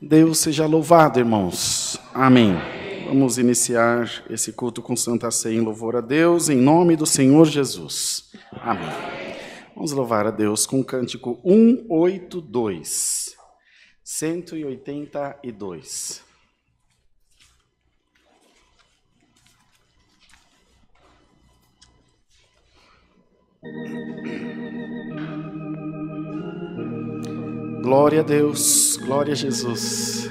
Deus seja louvado, irmãos. Amém. Vamos iniciar esse culto com Santa Ceia em louvor a Deus, em nome do Senhor Jesus. Amém. Vamos louvar a Deus com o cântico 182. 182. Glória a Deus, glória a Jesus.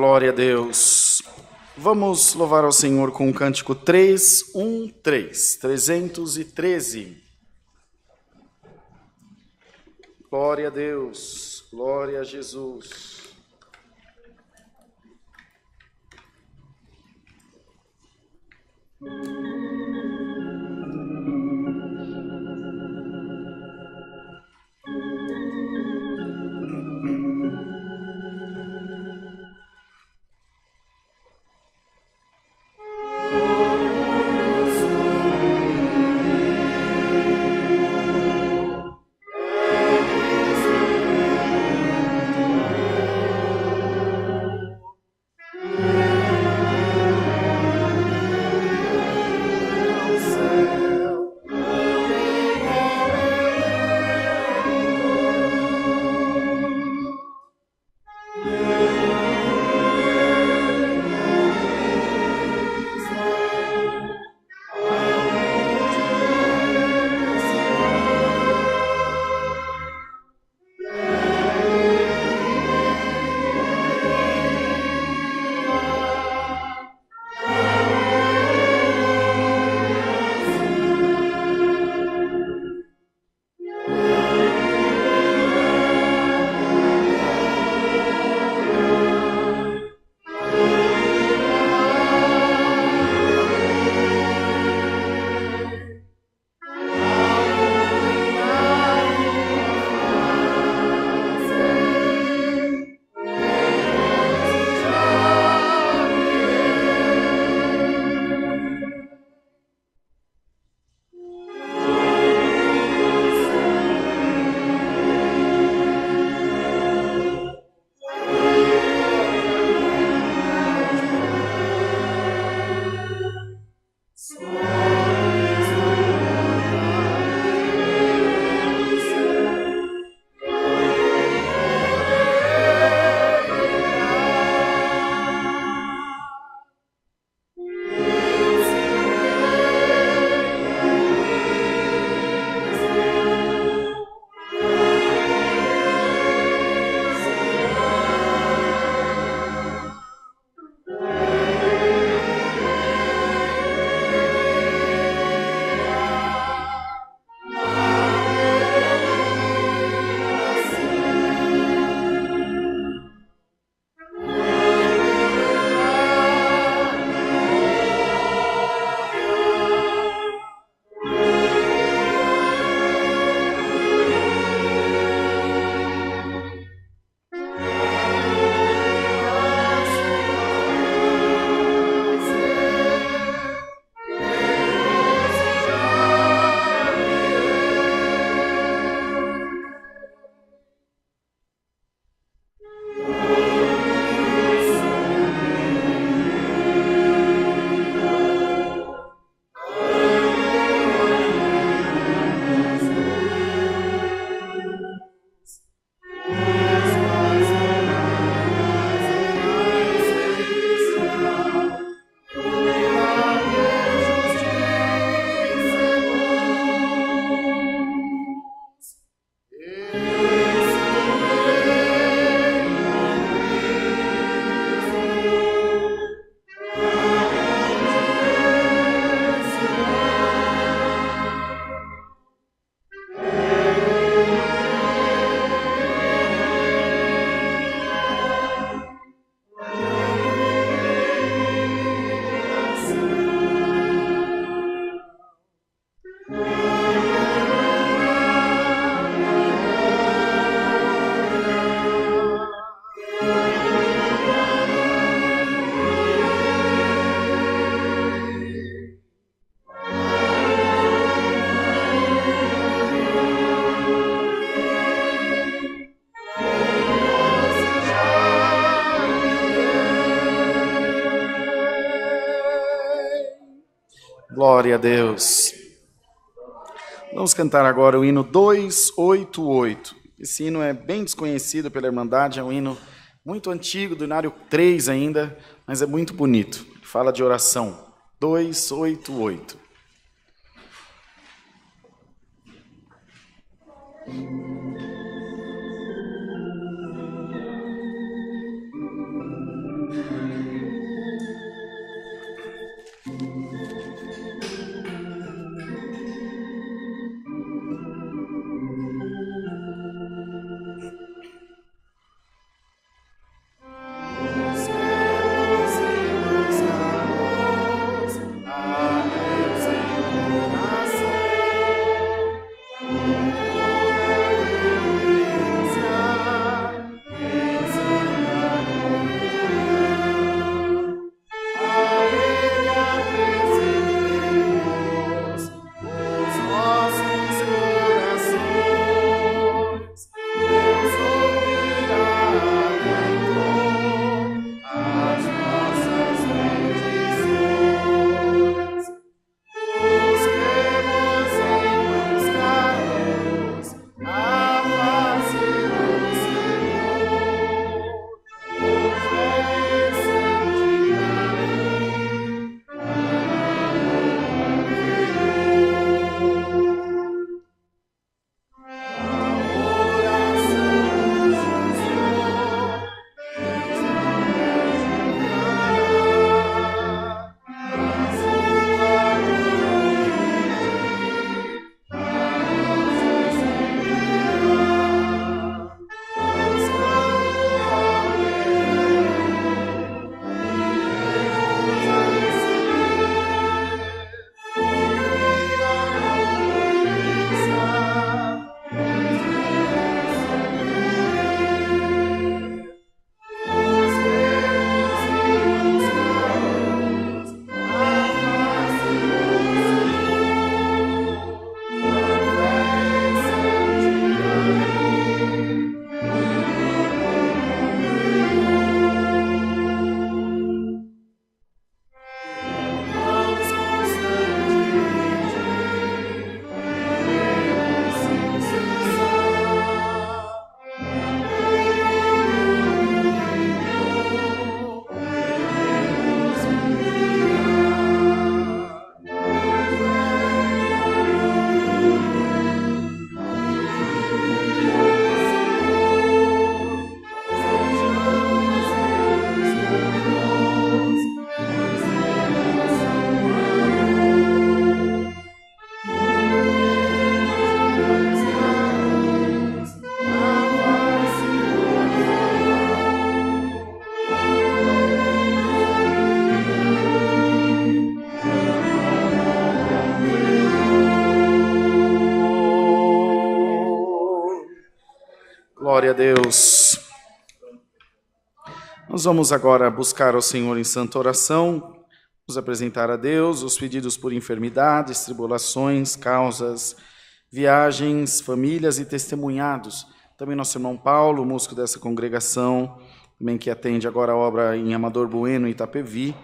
Glória a Deus. Vamos louvar ao Senhor com o cântico 313, 313. Glória a Deus, glória a Jesus. Glória a Deus. Vamos cantar agora o hino 288. Esse hino é bem desconhecido pela Irmandade, é um hino muito antigo, do Inário 3 ainda, mas é muito bonito. Fala de oração. 288. Glória a Deus. Nós vamos agora buscar ao Senhor em santa oração, nos apresentar a Deus os pedidos por enfermidades, tribulações, causas, viagens, famílias e testemunhados. Também nosso irmão Paulo, músico dessa congregação, também que atende agora a obra em Amador Bueno, em Itapevi,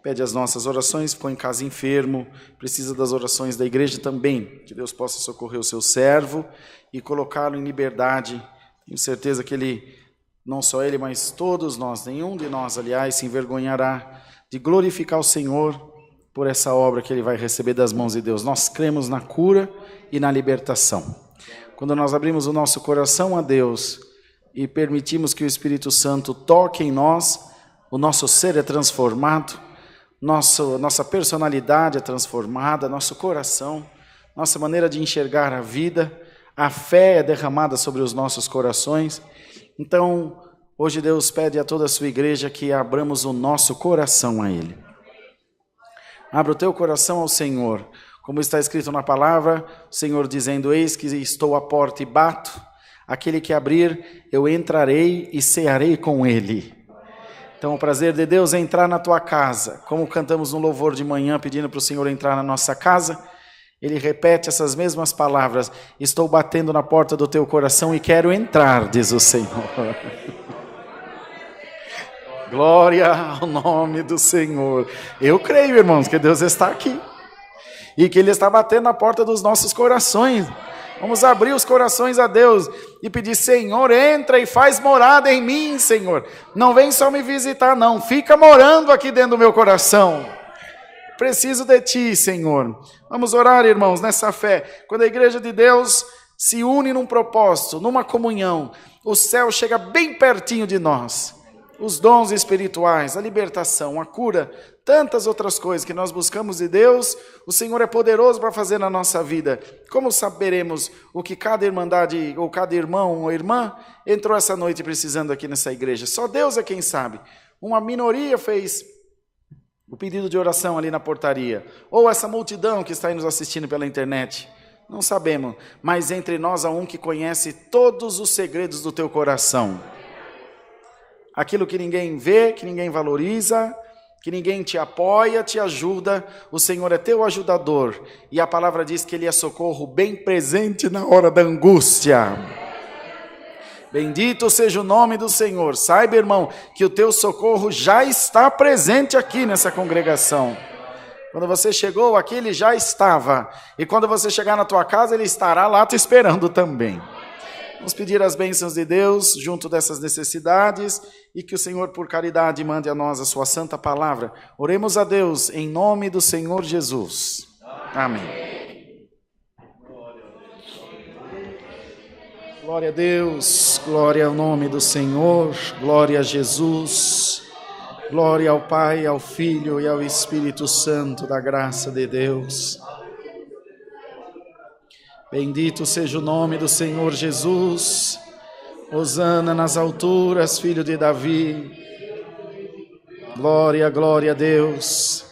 pede as nossas orações, ficou em casa enfermo, precisa das orações da igreja também, que Deus possa socorrer o seu servo e colocá-lo em liberdade. Tenho certeza que ele, não só ele, mas todos nós, nenhum de nós, aliás, se envergonhará de glorificar o Senhor por essa obra que ele vai receber das mãos de Deus. Nós cremos na cura e na libertação. Quando nós abrimos o nosso coração a Deus e permitimos que o Espírito Santo toque em nós, o nosso ser é transformado, nossa personalidade é transformada, nosso coração, nossa maneira de enxergar a vida, a fé é derramada sobre os nossos corações. Então, hoje Deus pede a toda a sua igreja que abramos o nosso coração a Ele. Abra o teu coração ao Senhor. Como está escrito na palavra, o Senhor dizendo: eis que estou à porta e bato, aquele que abrir, eu entrarei e cearei com ele. Então o prazer de Deus é entrar na tua casa. Como cantamos no louvor de manhã, pedindo para o Senhor entrar na nossa casa, Ele repete essas mesmas palavras: estou batendo na porta do teu coração e quero entrar, diz o Senhor. Glória ao nome do Senhor. Eu creio, irmãos, que Deus está aqui e que Ele está batendo na porta dos nossos corações. Vamos abrir os corações a Deus e pedir: Senhor, entra e faz morada em mim, Senhor. Não vem só me visitar, não. Fica morando aqui dentro do meu coração. Preciso de Ti, Senhor. Vamos orar, irmãos, nessa fé. Quando a igreja de Deus se une num propósito, numa comunhão, o céu chega bem pertinho de nós. Os dons espirituais, a libertação, a cura, tantas outras coisas que nós buscamos de Deus, o Senhor é poderoso para fazer na nossa vida. Como saberemos o que cada irmandade, ou cada irmão ou irmã entrou essa noite precisando aqui nessa igreja? Só Deus é quem sabe. Uma minoria fez o pedido de oração ali na portaria, ou essa multidão que está aí nos assistindo pela internet. Não sabemos, mas entre nós há um que conhece todos os segredos do teu coração. Aquilo que ninguém vê, que ninguém valoriza, que ninguém te apoia, te ajuda, o Senhor é teu ajudador. E a palavra diz que Ele é socorro bem presente na hora da angústia. Bendito seja o nome do Senhor. Saiba, irmão, que o teu socorro já está presente aqui nessa congregação. Quando você chegou aqui, Ele já estava. E quando você chegar na tua casa, Ele estará lá te esperando também. Vamos pedir as bênçãos de Deus junto dessas necessidades e que o Senhor, por caridade, mande a nós a sua santa palavra. Oremos a Deus em nome do Senhor Jesus. Amém. Glória a Deus, glória ao nome do Senhor, glória a Jesus, glória ao Pai, ao Filho e ao Espírito Santo da graça de Deus. Bendito seja o nome do Senhor Jesus. Hosana nas alturas, filho de Davi. Glória, glória a Deus.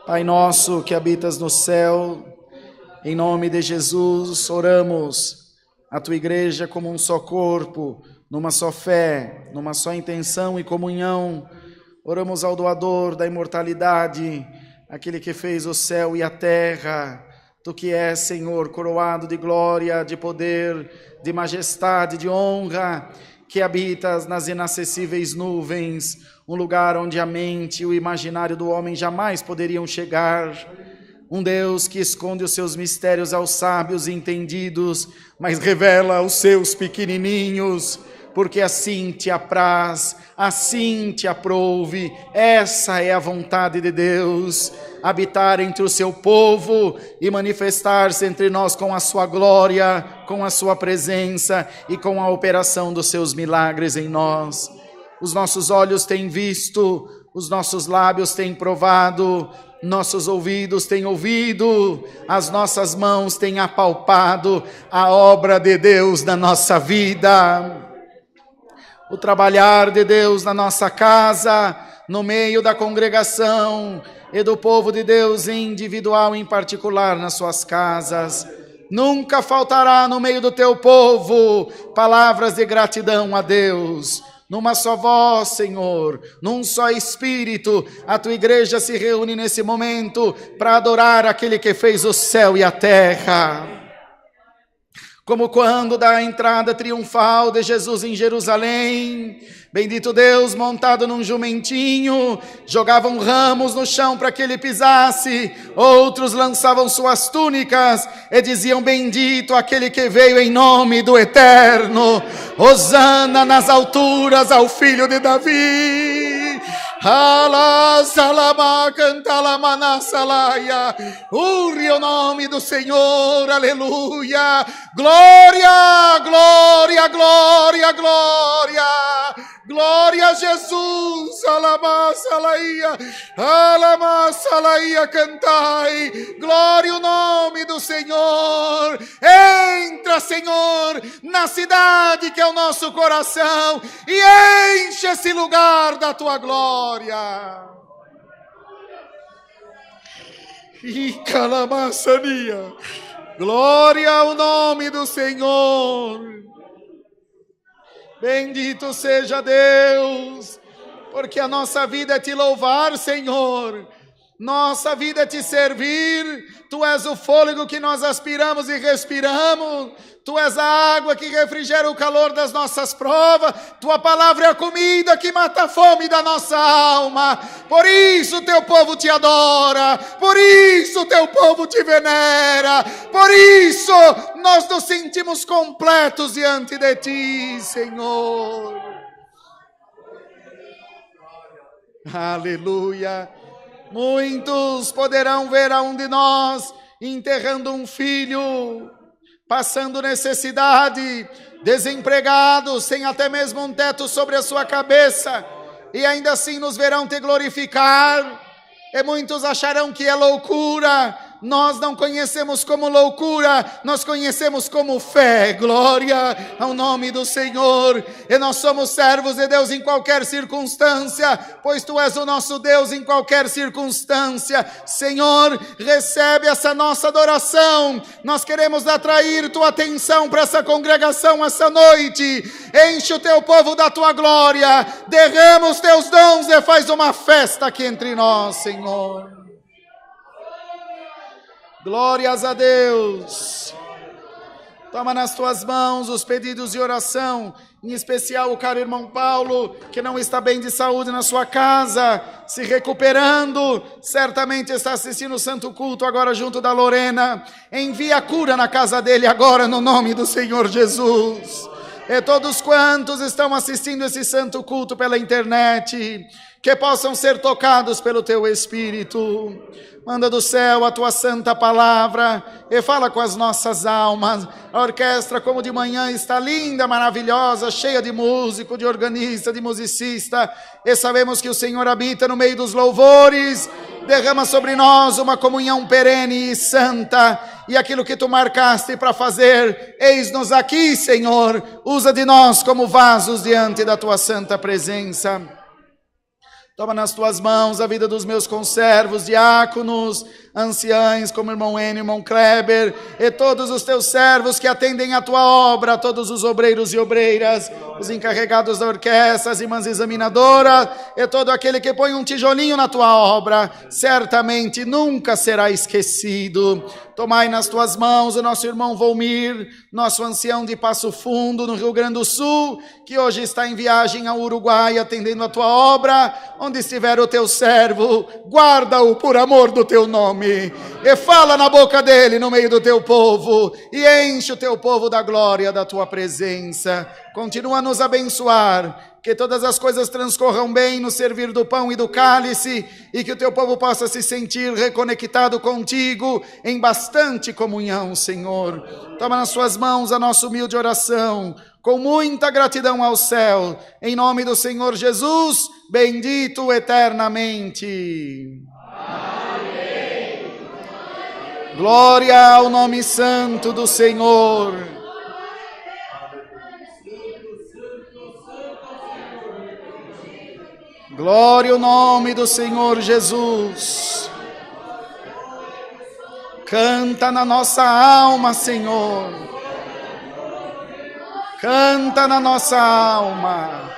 Pai nosso que habitas no céu, em nome de Jesus, oramos a tua igreja como um só corpo, numa só fé, numa só intenção e comunhão. Oramos ao doador da imortalidade, aquele que fez o céu e a terra. Tu que és, Senhor, coroado de glória, de poder, de majestade, de honra, que habitas nas inacessíveis nuvens, um lugar onde a mente e o imaginário do homem jamais poderiam chegar. Um Deus que esconde os seus mistérios aos sábios e entendidos, mas revela aos seus pequenininhos, porque assim te apraz, assim te aprouve. Essa é a vontade de Deus, habitar entre o seu povo e manifestar-se entre nós com a sua glória, com a sua presença e com a operação dos seus milagres em nós. Os nossos olhos têm visto, os nossos lábios têm provado, nossos ouvidos têm ouvido, as nossas mãos têm apalpado a obra de Deus na nossa vida. O trabalhar de Deus na nossa casa, no meio da congregação e do povo de Deus em individual e em particular nas suas casas. Nunca faltará no meio do teu povo palavras de gratidão a Deus. Numa só voz, Senhor, num só espírito, a tua igreja se reúne nesse momento para adorar aquele que fez o céu e a terra. Como quando da entrada triunfal de Jesus em Jerusalém, bendito Deus, montado num jumentinho, jogavam ramos no chão para que ele pisasse, outros lançavam suas túnicas e diziam: bendito aquele que veio em nome do Eterno, hosana nas alturas ao filho de Davi. Salama, cantalamana, salaia. Uri o nome do Senhor, aleluia. Glória, glória, glória, glória. Glória a Jesus, alama, salaia, cantai. Glória o nome do Senhor. Entra, Senhor, na cidade que é o nosso coração e enche esse lugar da tua glória. E calamaçania. Glória ao nome do Senhor. Bendito seja Deus, porque a nossa vida é te louvar, Senhor. Nossa vida é te servir. Tu és o fôlego que nós aspiramos e respiramos. Tu és a água que refrigera o calor das nossas provas. Tua palavra é a comida que mata a fome da nossa alma. Por isso teu povo te adora. Por isso teu povo te venera. Por isso nós nos sentimos completos diante de ti, Senhor. Aleluia. Muitos poderão ver a um de nós enterrando um filho, passando necessidade, desempregado, sem até mesmo um teto sobre a sua cabeça, e ainda assim nos verão te glorificar. E muitos acharão que é loucura. Nós não conhecemos como loucura, nós conhecemos como fé. Glória ao nome do Senhor. E nós somos servos de Deus em qualquer circunstância, pois tu és o nosso Deus em qualquer circunstância. Senhor, recebe essa nossa adoração. Nós queremos atrair tua atenção para essa congregação essa noite. Enche o teu povo da tua glória, derrama os teus dons e faz uma festa aqui entre nós, Senhor. Glórias a Deus. Toma nas tuas mãos os pedidos de oração, em especial o caro irmão Paulo, que não está bem de saúde na sua casa, se recuperando, certamente está assistindo o Santo Culto agora junto da Lorena. Envia a cura na casa dele agora no nome do Senhor Jesus. E todos quantos estão assistindo esse Santo Culto pela internet, que possam ser tocados pelo teu Espírito. Manda do céu a tua santa palavra e fala com as nossas almas. A orquestra, como de manhã, está linda, maravilhosa, cheia de músico, de organista, de musicista. E sabemos que o Senhor habita no meio dos louvores. Derrama sobre nós uma comunhão perene e santa. E aquilo que tu marcaste para fazer, eis-nos aqui, Senhor. Usa de nós como vasos diante da tua santa presença. Toma nas tuas mãos a vida dos meus conservos, diáconos, anciães, como irmão Enio, irmão Kleber, e todos os teus servos que atendem a tua obra, todos os obreiros e obreiras, os encarregados da orquestra, as irmãs examinadoras, e todo aquele que põe um tijolinho na tua obra, certamente nunca será esquecido. Tomai nas tuas mãos o nosso irmão Volmir, nosso ancião de Passo Fundo, no Rio Grande do Sul, que hoje está em viagem ao Uruguai, atendendo a tua obra. Onde estiver o teu servo, guarda-o por amor do teu nome, e fala na boca dele no meio do teu povo, e enche o teu povo da glória da tua presença. Continua a nos abençoar, que todas as coisas transcorram bem no servir do pão e do cálice, e que o teu povo possa se sentir reconectado contigo em bastante comunhão, Senhor. Toma nas suas mãos a nossa humilde oração, com muita gratidão ao céu, em nome do Senhor Jesus, bendito eternamente. Amém. Glória ao nome santo do Senhor. Glória ao nome do Senhor Jesus. Canta na nossa alma, Senhor. Canta na nossa alma.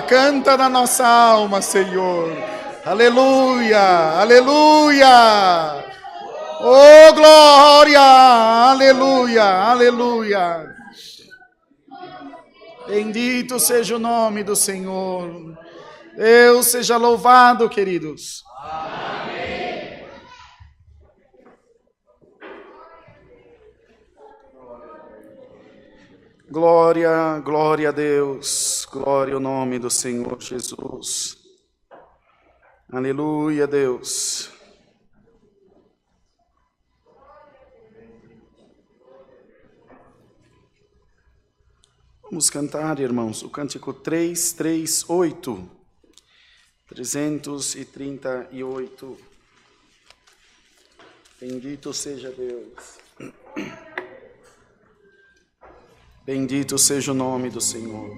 Canta na nossa alma, Senhor. Aleluia, aleluia. Oh, glória, aleluia, aleluia. Bendito seja o nome do Senhor. Deus seja louvado, queridos. Amém. Glória, glória a Deus. Glória ao nome do Senhor Jesus. Aleluia, Deus. Vamos cantar, irmãos, o cântico 338, 338. Bendito seja Deus. Bendito seja o nome do Senhor.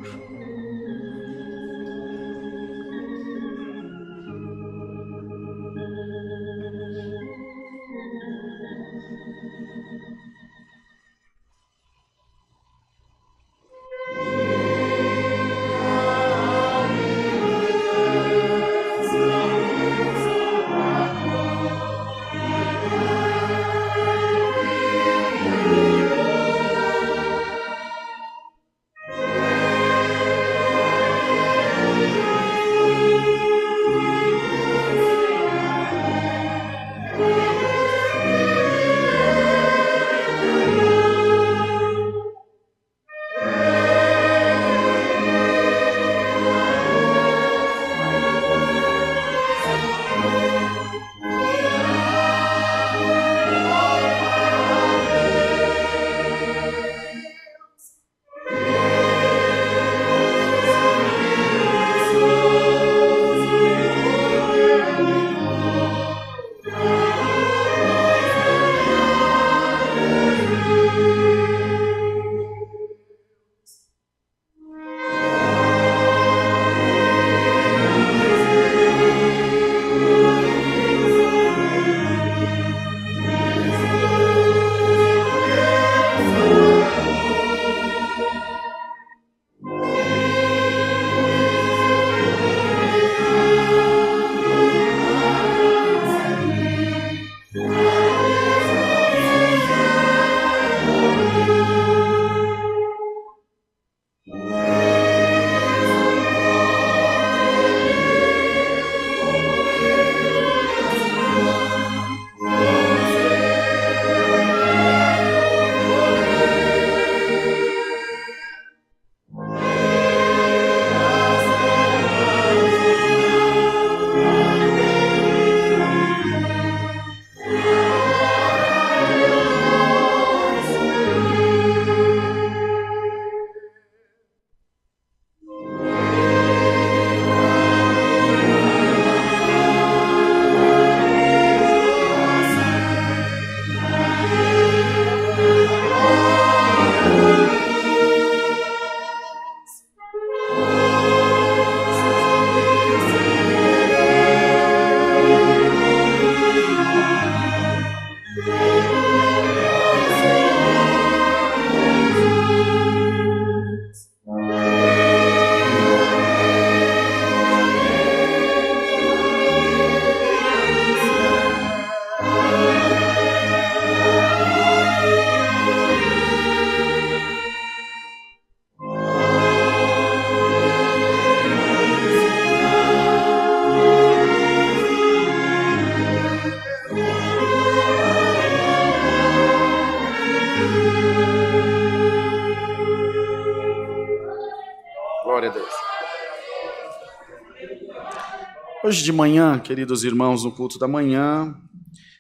Hoje de manhã, queridos irmãos, no culto da manhã,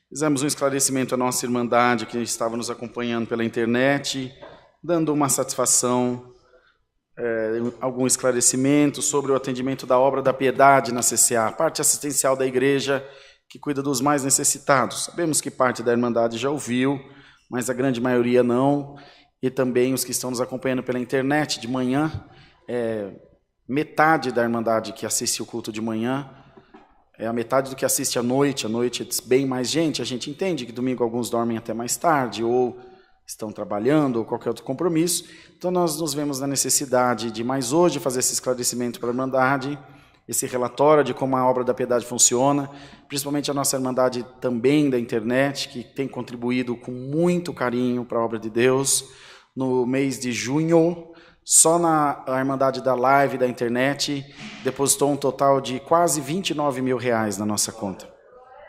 fizemos um esclarecimento à nossa irmandade que estava nos acompanhando pela internet, dando uma satisfação, algum esclarecimento sobre o atendimento da obra da piedade na CCA, a parte assistencial da igreja que cuida dos mais necessitados. Sabemos que parte da irmandade já ouviu, mas a grande maioria não, e também os que estão nos acompanhando pela internet de manhã, metade da irmandade que assiste o culto de manhã é a metade do que assiste à noite é bem mais gente, a gente entende que domingo alguns dormem até mais tarde, ou estão trabalhando, ou qualquer outro compromisso, então nós nos vemos na necessidade de mais hoje fazer esse esclarecimento para a Irmandade, esse relatório de como a obra da piedade funciona, principalmente a nossa Irmandade também da internet, que tem contribuído com muito carinho para a obra de Deus. No mês de junho, só na Irmandade da Live da internet, depositou um total de quase R$29 mil na nossa conta.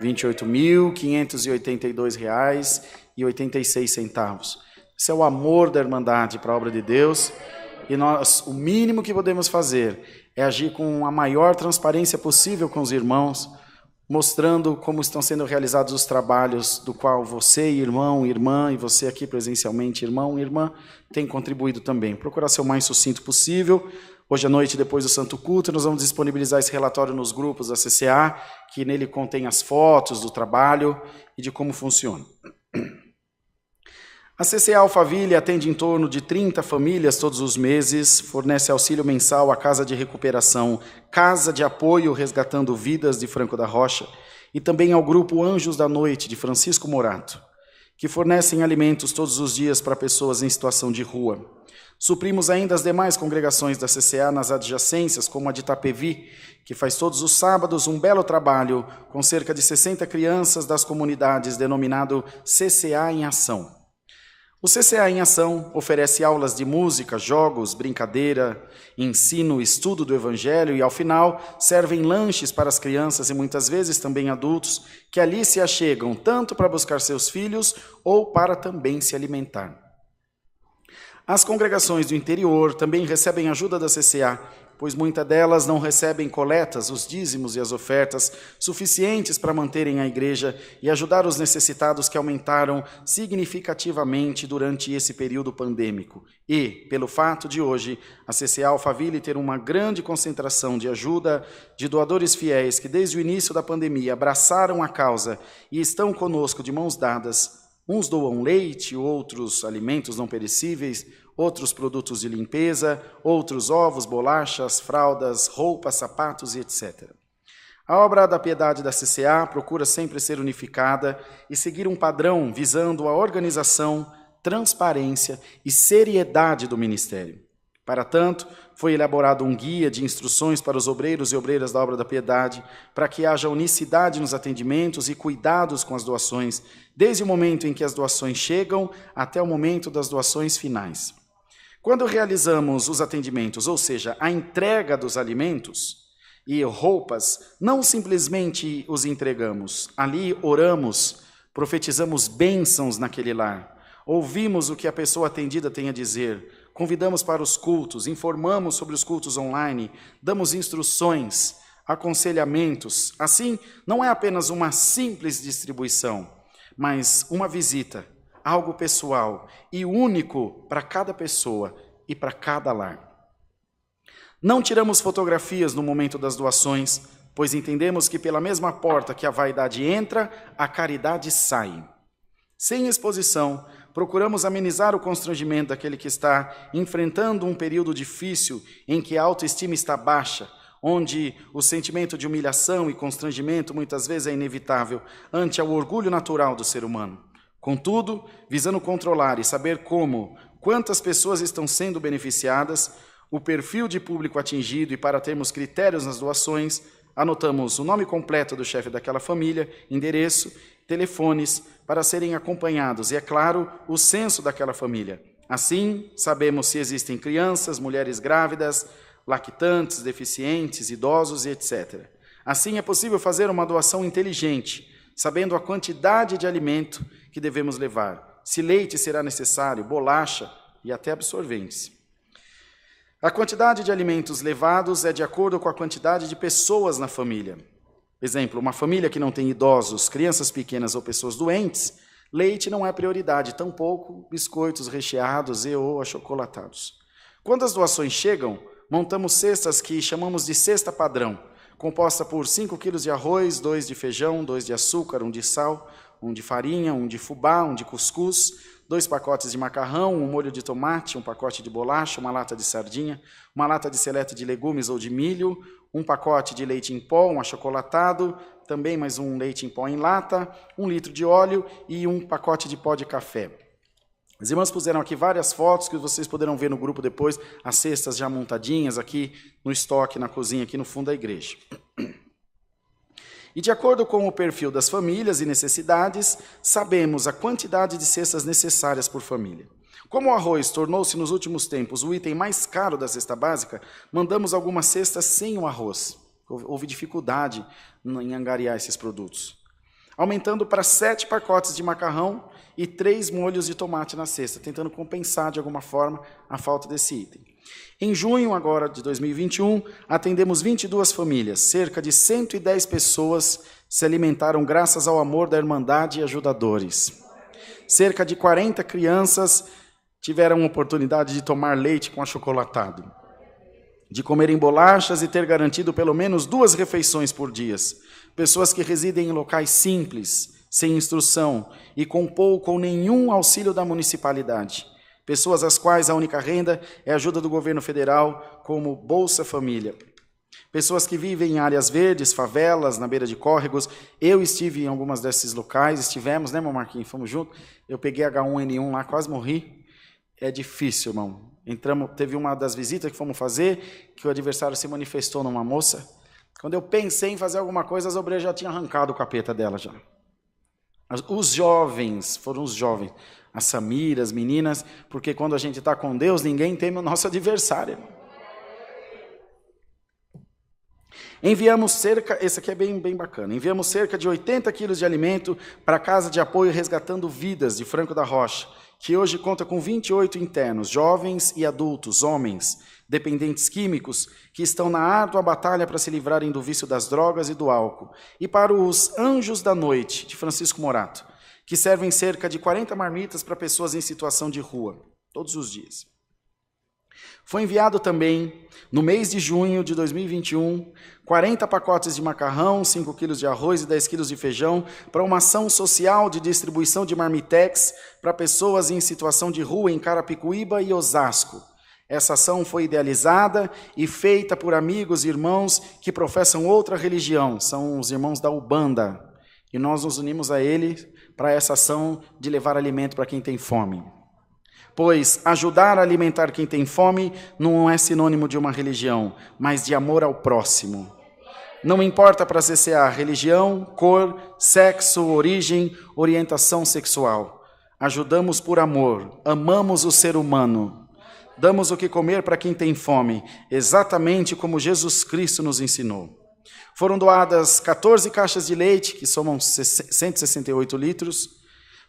R$28.582,86. Esse é o amor da Irmandade para a obra de Deus. E nós, o mínimo que podemos fazer é agir com a maior transparência possível com os irmãos, mostrando como estão sendo realizados os trabalhos do qual você, irmão, irmã, e você aqui presencialmente, irmão, irmã, tem contribuído também. Procurar ser o mais sucinto possível. Hoje à noite, depois do Santo Culto, nós vamos disponibilizar esse relatório nos grupos da CCA, que nele contém as fotos do trabalho e de como funciona. A CCA Alphaville atende em torno de 30 famílias todos os meses, fornece auxílio mensal à Casa de Recuperação, Casa de Apoio Resgatando Vidas de Franco da Rocha, e também ao Grupo Anjos da Noite, de Francisco Morato, que fornecem alimentos todos os dias para pessoas em situação de rua. Suprimos ainda as demais congregações da CCA nas adjacências, como a de Itapevi, que faz todos os sábados um belo trabalho com cerca de 60 crianças das comunidades, denominado CCA em Ação. O CCA em Ação oferece aulas de música, jogos, brincadeira, ensino, estudo do Evangelho e, ao final, servem lanches para as crianças e muitas vezes também adultos que ali se achegam tanto para buscar seus filhos ou para também se alimentar. As congregações do interior também recebem ajuda da CCA, pois muitas delas não recebem coletas, os dízimos e as ofertas suficientes para manterem a igreja e ajudar os necessitados que aumentaram significativamente durante esse período pandêmico. E, pelo fato de hoje, a CCA Alphaville ter uma grande concentração de ajuda de doadores fiéis que desde o início da pandemia abraçaram a causa e estão conosco de mãos dadas. Uns doam leite, outros alimentos não perecíveis, outros produtos de limpeza, outros ovos, bolachas, fraldas, roupas, sapatos e etc. A obra da piedade da CCA procura sempre ser unificada e seguir um padrão visando a organização, transparência e seriedade do ministério. Para tanto, foi elaborado um guia de instruções para os obreiros e obreiras da obra da piedade, para que haja unicidade nos atendimentos e cuidados com as doações, desde o momento em que as doações chegam até o momento das doações finais. Quando realizamos os atendimentos, ou seja, a entrega dos alimentos e roupas, não simplesmente os entregamos. Ali oramos, profetizamos bênçãos naquele lar, ouvimos o que a pessoa atendida tem a dizer, convidamos para os cultos, informamos sobre os cultos online, damos instruções, aconselhamentos. Assim, não é apenas uma simples distribuição, mas uma visita, algo pessoal e único para cada pessoa e para cada lar. Não tiramos fotografias no momento das doações, pois entendemos que pela mesma porta que a vaidade entra, a caridade sai. Sem exposição, procuramos amenizar o constrangimento daquele que está enfrentando um período difícil em que a autoestima está baixa, onde o sentimento de humilhação e constrangimento muitas vezes é inevitável ante ao orgulho natural do ser humano. Contudo, visando controlar e saber quantas pessoas estão sendo beneficiadas, o perfil de público atingido e para termos critérios nas doações, anotamos o nome completo do chefe daquela família, endereço, telefones, para serem acompanhados e, é claro, o censo daquela família. Assim, sabemos se existem crianças, mulheres grávidas, lactantes, deficientes, idosos e etc. Assim, é possível fazer uma doação inteligente, sabendo a quantidade de alimento que devemos levar, se leite será necessário, bolacha e até absorventes. A quantidade de alimentos levados é de acordo com a quantidade de pessoas na família. Exemplo, uma família que não tem idosos, crianças pequenas ou pessoas doentes, leite não é prioridade, tampouco biscoitos recheados e ou achocolatados. Quando as doações chegam, montamos cestas que chamamos de cesta padrão, composta por 5 quilos de arroz, 2 de feijão, 2 de açúcar, 1 de sal, 1 de farinha, 1 de fubá, 1 de cuscuz, 2 pacotes de macarrão, 1 molho de tomate, 1 pacote de bolacha, 1 lata de sardinha, 1 lata de seleta de legumes ou de milho, um pacote de leite em pó, um achocolatado, também mais um leite em pó em lata, 1 litro de óleo e um pacote de pó de café. As irmãs puseram aqui várias fotos que vocês poderão ver no grupo depois, as cestas já montadinhas aqui no estoque, na cozinha, aqui no fundo da igreja. E de acordo com o perfil das famílias e necessidades, sabemos a quantidade de cestas necessárias por família. Como o arroz tornou-se nos últimos tempos o item mais caro da cesta básica, mandamos algumas cestas sem o arroz. Houve dificuldade em angariar esses produtos. Aumentando para 7 pacotes de macarrão e 3 molhos de tomate na cesta, tentando compensar de alguma forma a falta desse item. Em junho agora de 2021, atendemos 22 famílias, cerca de 110 pessoas se alimentaram graças ao amor da Irmandade e ajudadores. Cerca de 40 crianças tiveram a oportunidade de tomar leite com achocolatado, de comerem bolachas e ter garantido pelo menos 2 refeições por dia. Pessoas que residem em locais simples, sem instrução e com pouco ou nenhum auxílio da municipalidade. Pessoas às quais a única renda é a ajuda do governo federal, como Bolsa Família. Pessoas que vivem em áreas verdes, favelas, na beira de córregos. Eu estive em algumas desses locais, estivemos, né, meu Marquinhos? Fomos juntos. Eu peguei H1N1 lá, quase morri. É difícil, irmão. Teve uma das visitas que fomos fazer, que o adversário se manifestou numa moça. Quando eu pensei em fazer alguma coisa, as obreiras já tinham arrancado o capeta dela já. Os jovens, foram os jovens, as Samiras, as meninas, porque quando a gente está com Deus, ninguém teme o nosso adversário. Enviamos esse aqui é bem bacana, enviamos cerca de 80 quilos de alimento para a Casa de Apoio Resgatando Vidas, de Franco da Rocha, que hoje conta com 28 internos, jovens e adultos, homens, dependentes químicos, que estão na árdua batalha para se livrarem do vício das drogas e do álcool. E para os Anjos da Noite, de Francisco Morato, que servem cerca de 40 marmitas para pessoas em situação de rua, todos os dias. Foi enviado também, no mês de junho de 2021, 40 pacotes de macarrão, 5 quilos de arroz e 10 quilos de feijão para uma ação social de distribuição de marmitex para pessoas em situação de rua em Carapicuíba e Osasco. Essa ação foi idealizada e feita por amigos e irmãos que professam outra religião, são os irmãos da Ubanda. E nós nos unimos a eles para essa ação de levar alimento para quem tem fome. Pois ajudar a alimentar quem tem fome não é sinônimo de uma religião, mas de amor ao próximo. Não importa para a CCA religião, cor, sexo, origem, orientação sexual. Ajudamos por amor, amamos o ser humano. Damos o que comer para quem tem fome, exatamente como Jesus Cristo nos ensinou. Foram doadas 14 caixas de leite, que somam 168 litros,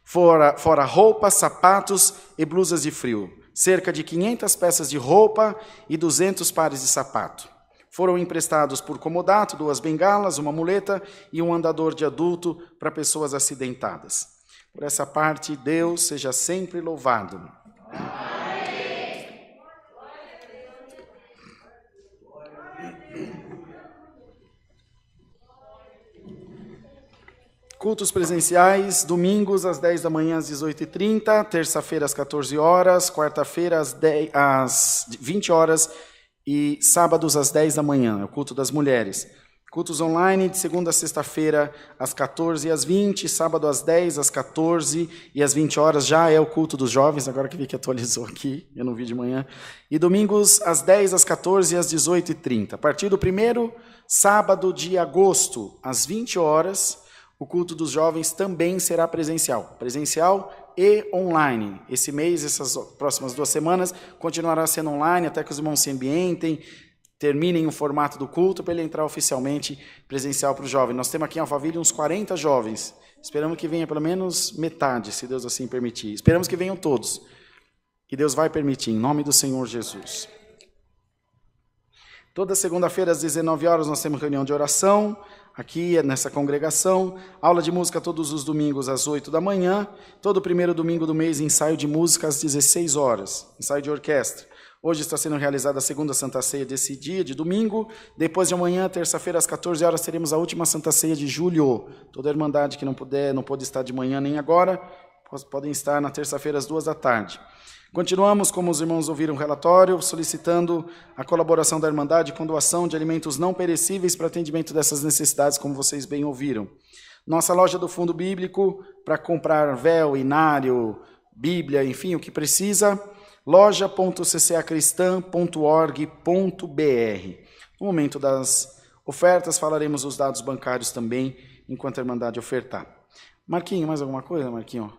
fora roupas, sapatos e blusas de frio, cerca de 500 peças de roupa e 200 pares de sapato. Foram emprestados por comodato 2 bengalas, uma muleta e um andador de adulto para pessoas acidentadas. Por essa parte, Deus seja sempre louvado. Cultos presenciais, domingos às 10 da manhã às 18h30, terça-feira às 14 horas, quarta-feira às 20 horas e sábados às 10 da manhã, é o culto das mulheres. Cultos online de segunda a sexta-feira às 14 e às 20, sábado às 10, às 14 e às 20 horas já é o culto dos jovens, agora que vi que atualizou aqui, eu não vi de manhã. E domingos às 10, às 14 e às 18h30. A partir do primeiro sábado de agosto, às 20 horas, o culto dos jovens também será presencial e online. Esse mês, essas próximas 2 semanas, continuará sendo online até que os irmãos se ambientem, terminem o formato do culto para ele entrar oficialmente presencial para os jovens. Nós temos aqui em Alphaville uns 40 jovens. Esperamos que venha pelo menos metade, se Deus assim permitir. Esperamos que venham todos. Que Deus vai permitir, em nome do Senhor Jesus. Toda segunda-feira, às 19 horas, nós temos reunião de oração. Aqui nessa congregação, aula de música todos os domingos às 8 da manhã, todo primeiro domingo do mês, ensaio de música às 16 horas, ensaio de orquestra. Hoje está sendo realizada a segunda Santa Ceia desse dia, de domingo. Depois de amanhã, terça-feira, às 14 horas, teremos a última Santa Ceia de julho. Toda a Irmandade que não pôde estar de manhã nem agora, podem estar na terça-feira às 14h. Continuamos, como os irmãos ouviram o relatório, solicitando a colaboração da Irmandade com doação de alimentos não perecíveis para atendimento dessas necessidades, como vocês bem ouviram. Nossa loja do Fundo Bíblico, para comprar véu, inário, Bíblia, enfim, o que precisa, loja.ccacristã.org.br. No momento das ofertas, falaremos os dados bancários também, enquanto a Irmandade ofertar. Marquinho, mais alguma coisa, Marquinho?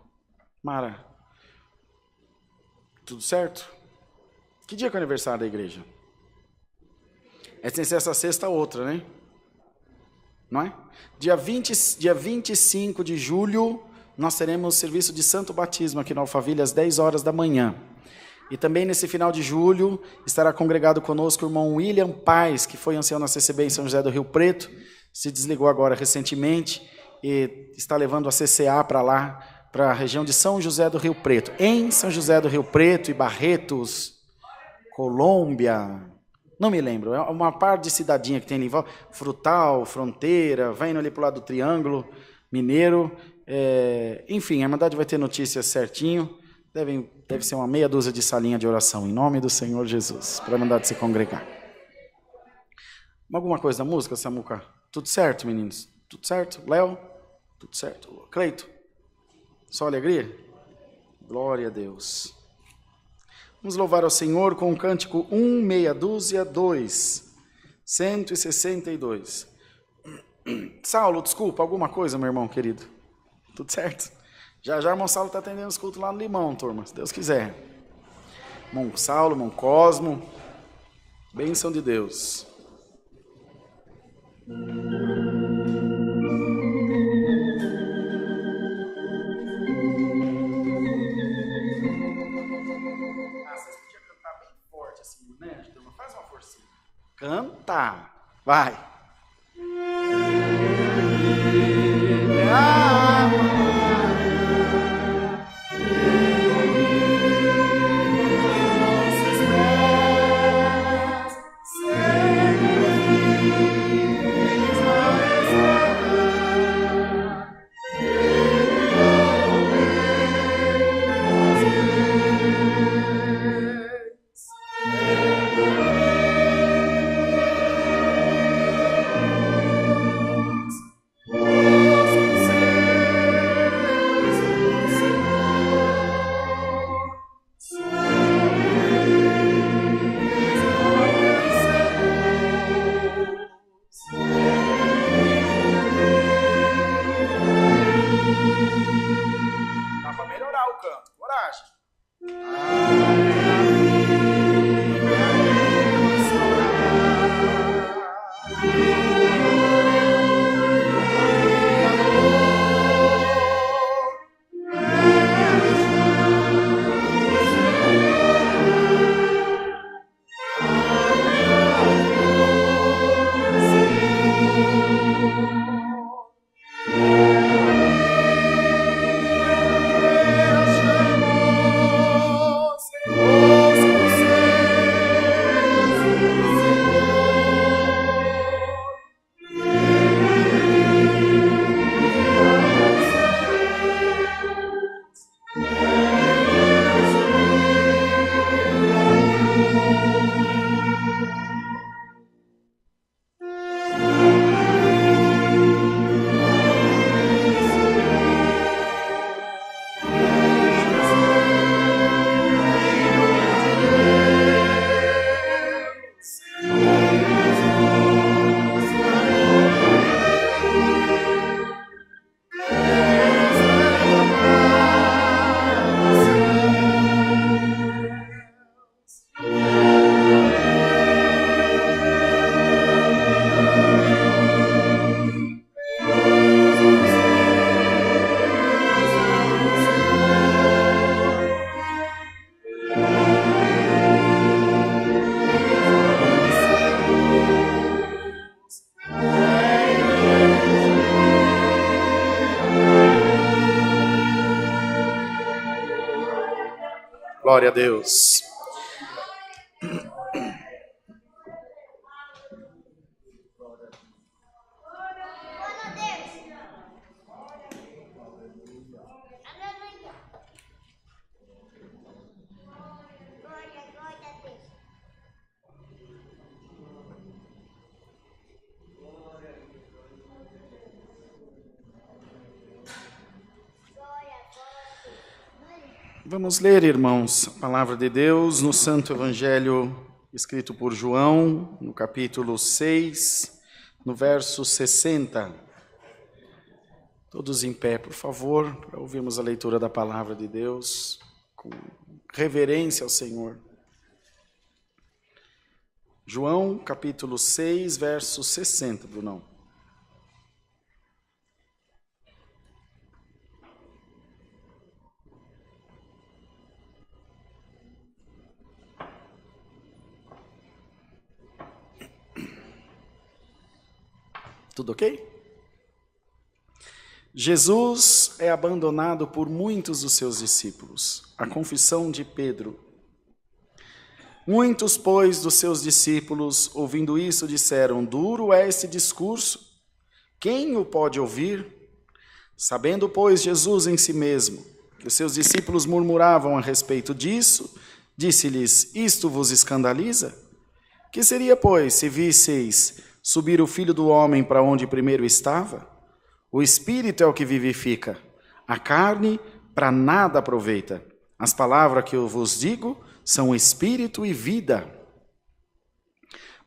Mara? Tudo certo? Que dia que é o aniversário da igreja? É sem ser essa sexta outra, né? Não é? Dia 25 de julho, nós teremos serviço de Santo Batismo aqui na Alphaville, às 10 horas da manhã. E também nesse final de julho, estará congregado conosco o irmão William Paes, que foi ancião na CCB em São José do Rio Preto, se desligou agora recentemente, e está levando a CCA para lá, para a região de São José do Rio Preto. Em São José do Rio Preto e Barretos, Colômbia, não me lembro, é uma parte de cidadinha que tem ali, Frutal, Fronteira, vai indo ali para o lado do Triângulo Mineiro, enfim, a Irmandade vai ter notícias certinho, deve ser uma meia dúzia de salinha de oração, em nome do Senhor Jesus, para a Irmandade se congregar. Alguma coisa da música, Samuca? Tudo certo, meninos? Tudo certo? Léo? Tudo certo? Cleito? Só alegria? Glória a Deus. Vamos louvar ao Senhor com o cântico 162, 162. Saulo, desculpa, alguma coisa, meu irmão querido? Tudo certo? Já o irmão Saulo está atendendo os cultos lá no Limão, turma, se Deus quiser. Irmão Saulo, irmão Cosmo, bênção de Deus. Faz uma forcinha. Canta. Vai. Glória a Deus. Vamos ler, irmãos, a palavra de Deus no Santo Evangelho escrito por João, no capítulo 6, no verso 60. Todos em pé, por favor, para ouvirmos a leitura da palavra de Deus com reverência ao Senhor. João, capítulo 6, verso 60, Brunão. Tudo ok? Jesus é abandonado por muitos dos seus discípulos. A confissão de Pedro. Muitos, pois, dos seus discípulos, ouvindo isso, disseram: duro é este discurso, quem o pode ouvir? Sabendo, pois, Jesus em si mesmo, que os seus discípulos murmuravam a respeito disso, disse-lhes: isto vos escandaliza? Que seria, pois, se visseis subir o Filho do Homem para onde primeiro estava? O Espírito é o que vivifica, a carne para nada aproveita. As palavras que eu vos digo são Espírito e vida.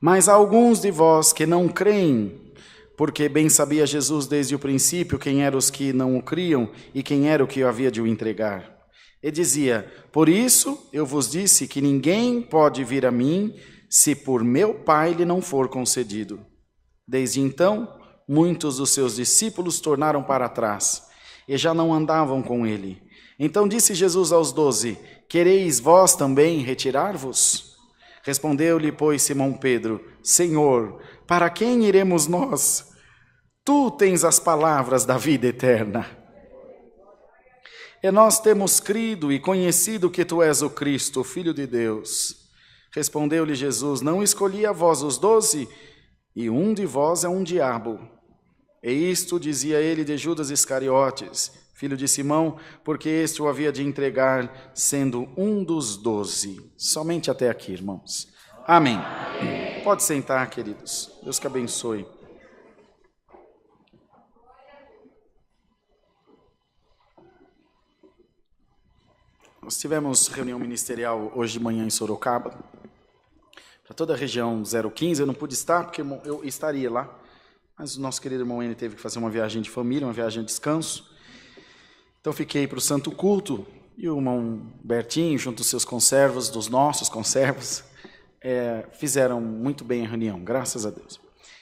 Mas há alguns de vós que não creem, porque bem sabia Jesus desde o princípio quem eram os que não o criam e quem era o que havia de o entregar. E dizia: por isso eu vos disse que ninguém pode vir a mim se por meu Pai lhe não for concedido. Desde então, muitos dos seus discípulos tornaram para trás, e já não andavam com ele. Então disse Jesus aos 12, quereis vós também retirar-vos? Respondeu-lhe, pois, Simão Pedro, Senhor, para quem iremos nós? Tu tens as palavras da vida eterna. E nós temos crido e conhecido que tu és o Cristo, o Filho de Deus. Respondeu-lhe Jesus, não escolhi a vós os 12, e um de vós é um diabo. E isto dizia ele de Judas Iscariotes, filho de Simão, porque este o havia de entregar, sendo um dos 12. Somente até aqui, irmãos. Amém. Pode sentar, queridos. Deus que abençoe. Nós tivemos reunião ministerial hoje de manhã em Sorocaba. Para toda a região 015, eu não pude estar, porque eu estaria lá. Mas o nosso querido irmão N teve que fazer uma viagem de família, uma viagem de descanso. Então fiquei para o Santo Culto, e o irmão Bertinho, junto aos seus conservos, dos nossos conservos, fizeram muito bem a reunião, graças a Deus.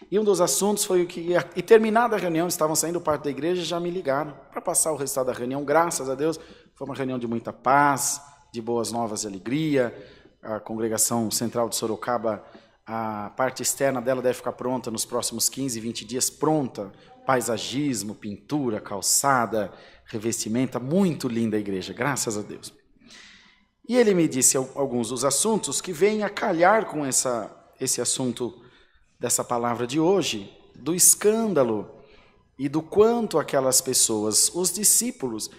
E um dos assuntos foi o que, e terminada a reunião, estavam saindo parte da igreja e já me ligaram para passar o resultado da reunião, graças a Deus. Foi uma reunião de muita paz, de boas novas e alegria. A congregação central de Sorocaba, a parte externa dela deve ficar pronta nos próximos 15, 20 dias, pronta, paisagismo, pintura, calçada, revestimenta, muito linda a igreja, graças a Deus. E ele me disse alguns dos assuntos que vêm a calhar com esse assunto dessa palavra de hoje, do escândalo e do quanto aquelas pessoas, os discípulos,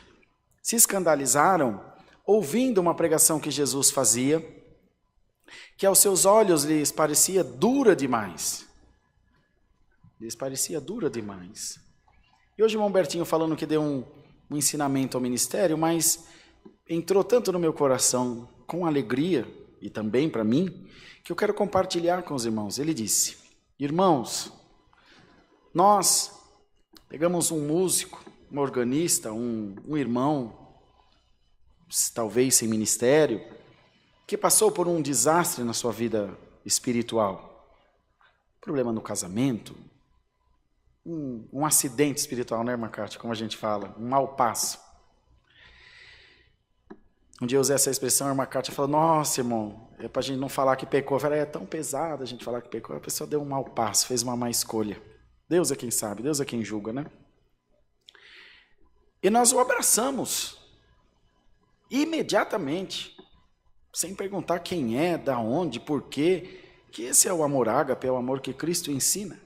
se escandalizaram ouvindo uma pregação que Jesus fazia, que aos seus olhos lhes parecia dura demais. Lhes parecia dura demais. E hoje o irmão Bertinho falando que deu um ensinamento ao ministério, mas entrou tanto no meu coração, com alegria, e também para mim, que eu quero compartilhar com os irmãos. Ele disse, irmãos, nós pegamos um músico, um organista, um irmão, talvez sem ministério, que passou por um desastre na sua vida espiritual, problema no casamento, um acidente espiritual, né, irmã Cátia, como a gente fala, um mau passo. Um dia eu usei essa expressão, a irmã Cátia falou, nossa, irmão, é para a gente não falar que pecou. Eu falei, é tão pesado a gente falar que pecou. A pessoa deu um mau passo, fez uma má escolha. Deus é quem sabe, Deus é quem julga, né? E nós o abraçamos, imediatamente, sem perguntar quem é, da onde, por quê, que esse é o amor ágape, é o amor que Cristo ensina.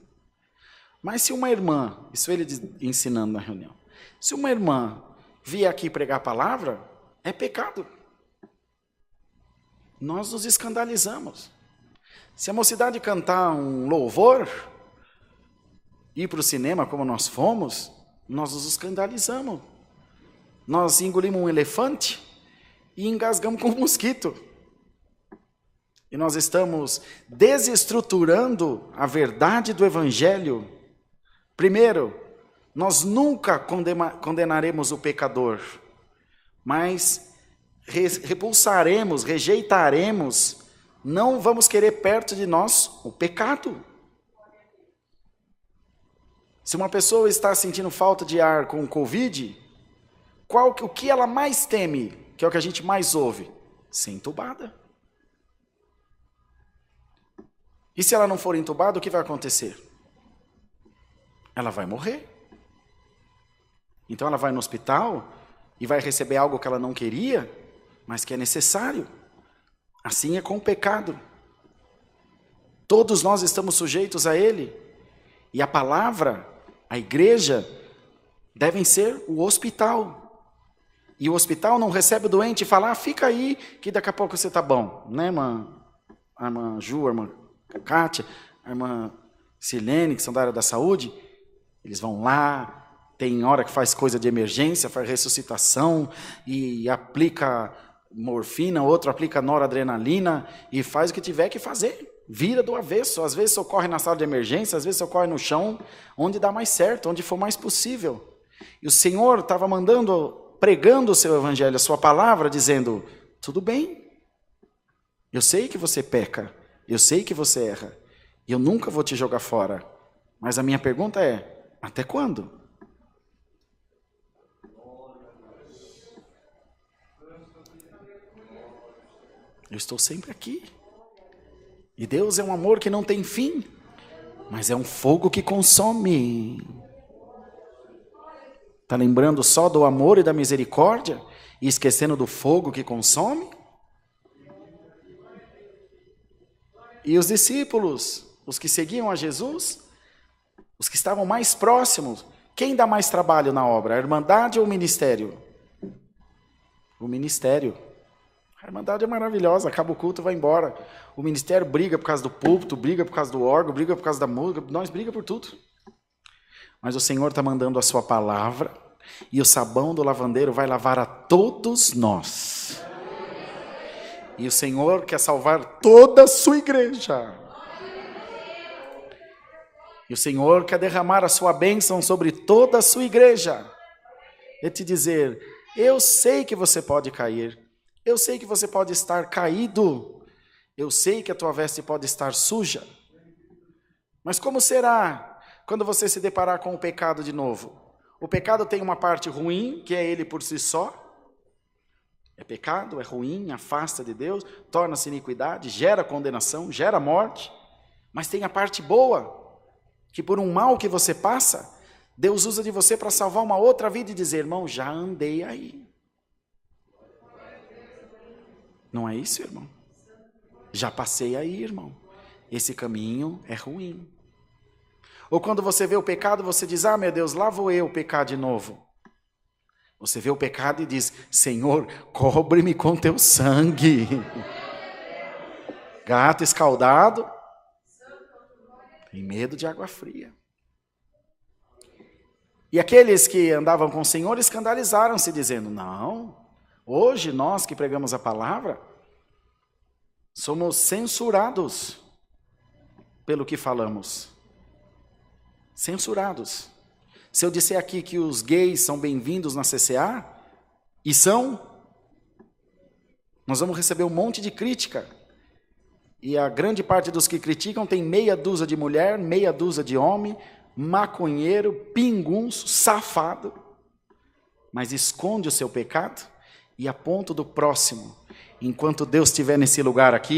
Mas se uma irmã, isso ele ensinando na reunião, se uma irmã vier aqui pregar a palavra, é pecado. Nós nos escandalizamos. Se a mocidade cantar um louvor, ir para o cinema como nós fomos, nós nos escandalizamos. Nós engolimos um elefante e engasgamos com o mosquito. E nós estamos desestruturando a verdade do Evangelho. Primeiro, nós nunca condenaremos o pecador, mas repulsaremos, rejeitaremos, não vamos querer perto de nós o pecado. Se uma pessoa está sentindo falta de ar com o Covid, o que ela mais teme, que é o que a gente mais ouve? Ser entubada. E se ela não for entubada, o que vai acontecer? Ela vai morrer. Então ela vai no hospital e vai receber algo que ela não queria, mas que é necessário. Assim é com o pecado. Todos nós estamos sujeitos a ele. E a palavra, a igreja, devem ser o hospital. E o hospital não recebe o doente e fala, fica aí que daqui a pouco você está bom. Né, a irmã Ju, a irmã Kátia, a irmã Silene, que são da área da saúde, eles vão lá, tem hora que faz coisa de emergência, faz ressuscitação e aplica morfina, outro aplica noradrenalina e faz o que tiver que fazer. Vira do avesso, às vezes socorre na sala de emergência, às vezes socorre no chão, onde dá mais certo, onde for mais possível. E o Senhor estava pregando o seu evangelho, a sua palavra, dizendo, tudo bem, eu sei que você peca, eu sei que você erra, e eu nunca vou te jogar fora. Mas a minha pergunta é, até quando? Eu estou sempre aqui. E Deus é um amor que não tem fim, mas é um fogo que consome. Está lembrando só do amor e da misericórdia e esquecendo do fogo que consome? E os discípulos, os que seguiam a Jesus, os que estavam mais próximos, quem dá mais trabalho na obra, a Irmandade ou o ministério? O ministério. A Irmandade é maravilhosa, acaba o culto, vai embora. O ministério briga por causa do púlpito, briga por causa do órgão, briga por causa da música, nós briga por tudo. Mas o Senhor está mandando a sua palavra e o sabão do lavandeiro vai lavar a todos nós. E o Senhor quer salvar toda a sua igreja. E o Senhor quer derramar a sua bênção sobre toda a sua igreja. E te dizer, eu sei que você pode cair. Eu sei que você pode estar caído. Eu sei que a tua veste pode estar suja. Mas como será quando você se deparar com o pecado de novo? O pecado tem uma parte ruim, que é ele por si só. É pecado, é ruim, afasta de Deus, torna-se iniquidade, gera condenação, gera morte. Mas tem a parte boa, que por um mal que você passa, Deus usa de você para salvar uma outra vida e dizer, irmão, já andei aí. Não é isso, irmão? Já passei aí, irmão. Esse caminho é ruim. Ou quando você vê o pecado, você diz, meu Deus, lá vou eu pecar de novo. Você vê o pecado e diz, Senhor, cobre-me com teu sangue. Gato escaldado tem medo de água fria. E aqueles que andavam com o Senhor escandalizaram-se, dizendo, não, hoje nós que pregamos a palavra, somos censurados pelo que falamos. Censurados. Se eu disser aqui que os gays são bem-vindos na CCA, e são, nós vamos receber um monte de crítica. E a grande parte dos que criticam tem meia dúzia de mulher, meia dúzia de homem, maconheiro, pingunço, safado, mas esconde o seu pecado e aponta do próximo. Enquanto Deus estiver nesse lugar aqui,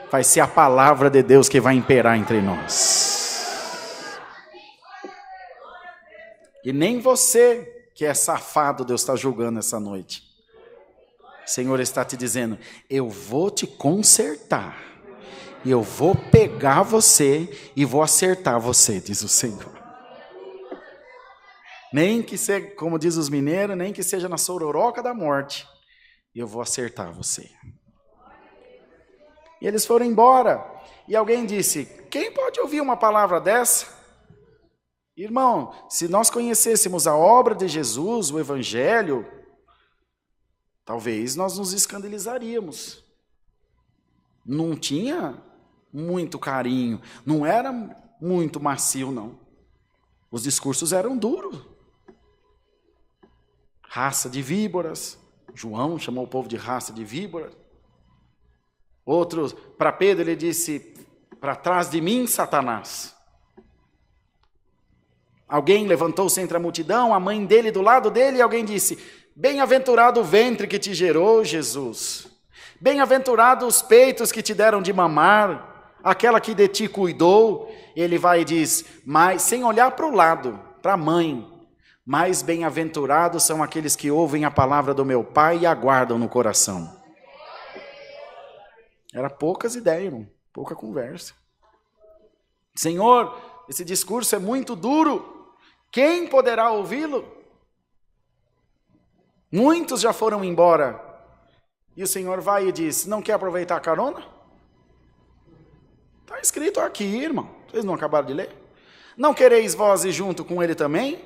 vai ser a palavra de Deus que vai imperar entre nós. E nem você que é safado, Deus está julgando essa noite. O Senhor está te dizendo, eu vou te consertar. E eu vou pegar você e vou acertar você, diz o Senhor. Nem que seja, como diz os mineiros, nem que seja na sororoca da morte, eu vou acertar você. E eles foram embora. E alguém disse, quem pode ouvir uma palavra dessa? Irmão, se nós conhecêssemos a obra de Jesus, o Evangelho, talvez nós nos escandalizaríamos. Não tinha muito carinho, não era muito macio, não. Os discursos eram duros. Raça de víboras. João chamou o povo de raça de víboras. Outros, para Pedro, ele disse: para trás de mim, Satanás. Alguém levantou-se entre a multidão, a mãe dele do lado dele, e alguém disse: bem-aventurado o ventre que te gerou, Jesus. Bem-aventurado os peitos que te deram de mamar, aquela que de ti cuidou. Ele vai e diz, mas sem olhar para o lado, para a mãe: mais bem-aventurados são aqueles que ouvem a palavra do meu Pai e aguardam no coração. Era poucas ideias, irmão, pouca conversa. Senhor, esse discurso é muito duro, quem poderá ouvi-lo? Muitos já foram embora. E o Senhor vai e diz, não quer aproveitar a carona? Está escrito aqui, irmão, vocês não acabaram de ler? Não quereis vós ir junto com ele também?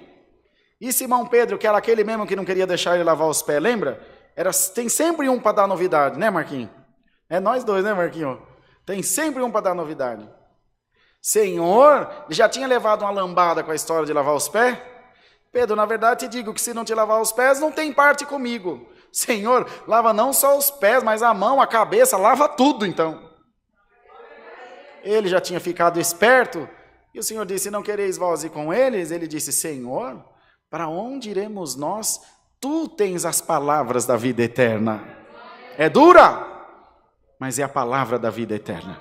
E Simão Pedro, que era aquele mesmo que não queria deixar ele lavar os pés, lembra? Tem sempre um para dar novidade, né, Marquinhos? É nós dois, né, Marquinhos? Tem sempre um para dar novidade. Senhor, já tinha levado uma lambada com a história de lavar os pés? Pedro, na verdade te digo que se não te lavar os pés, não tem parte comigo. Senhor, lava não só os pés, mas a mão, a cabeça, lava tudo então. Ele já tinha ficado esperto, e o Senhor disse, não quereis vós ir com eles? Ele disse, Senhor, para onde iremos nós? Tu tens as palavras da vida eterna. É dura, mas é a palavra da vida eterna.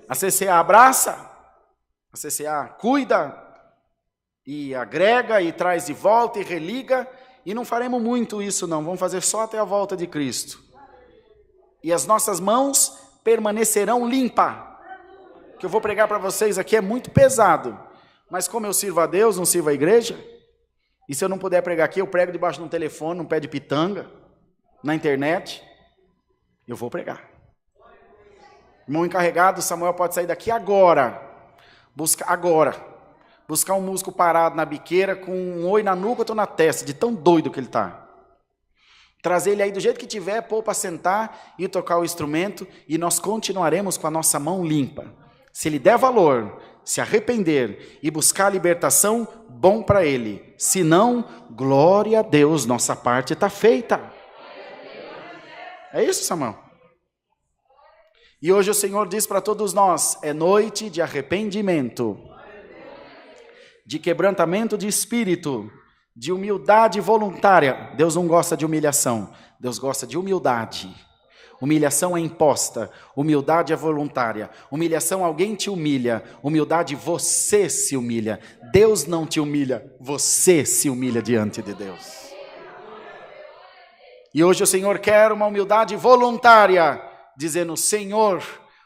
A CCA abraça, a CCA cuida, e agrega, e traz de volta, e religa, e não faremos muito isso não, vamos fazer só até a volta de Cristo. E as nossas mãos permanecerão limpas. O que eu vou pregar para vocês aqui é muito pesado, mas como eu sirvo a Deus, não sirvo a igreja, e se eu não puder pregar aqui, eu prego debaixo de um telefone, num pé de pitanga, na internet, eu vou pregar. Irmão encarregado, Samuel pode sair daqui agora, buscar um músico parado na biqueira, com um oi na nuca, ou na testa, de tão doido que ele está. Trazer ele aí do jeito que tiver, pôr para sentar e tocar o instrumento, e nós continuaremos com a nossa mão limpa. Se ele der valor, se arrepender e buscar a libertação, bom para ele. Se não, glória a Deus, nossa parte está feita. É isso, Samuel? E hoje o Senhor diz para todos nós, é noite de arrependimento, de quebrantamento de espírito, de humildade voluntária. Deus não gosta de humilhação, Deus gosta de humildade. Humilhação é imposta, humildade é voluntária. Humilhação, alguém te humilha, humildade, você se humilha. Deus não te humilha, você se humilha diante de Deus. E hoje o Senhor quer uma humildade voluntária, dizendo, Senhor,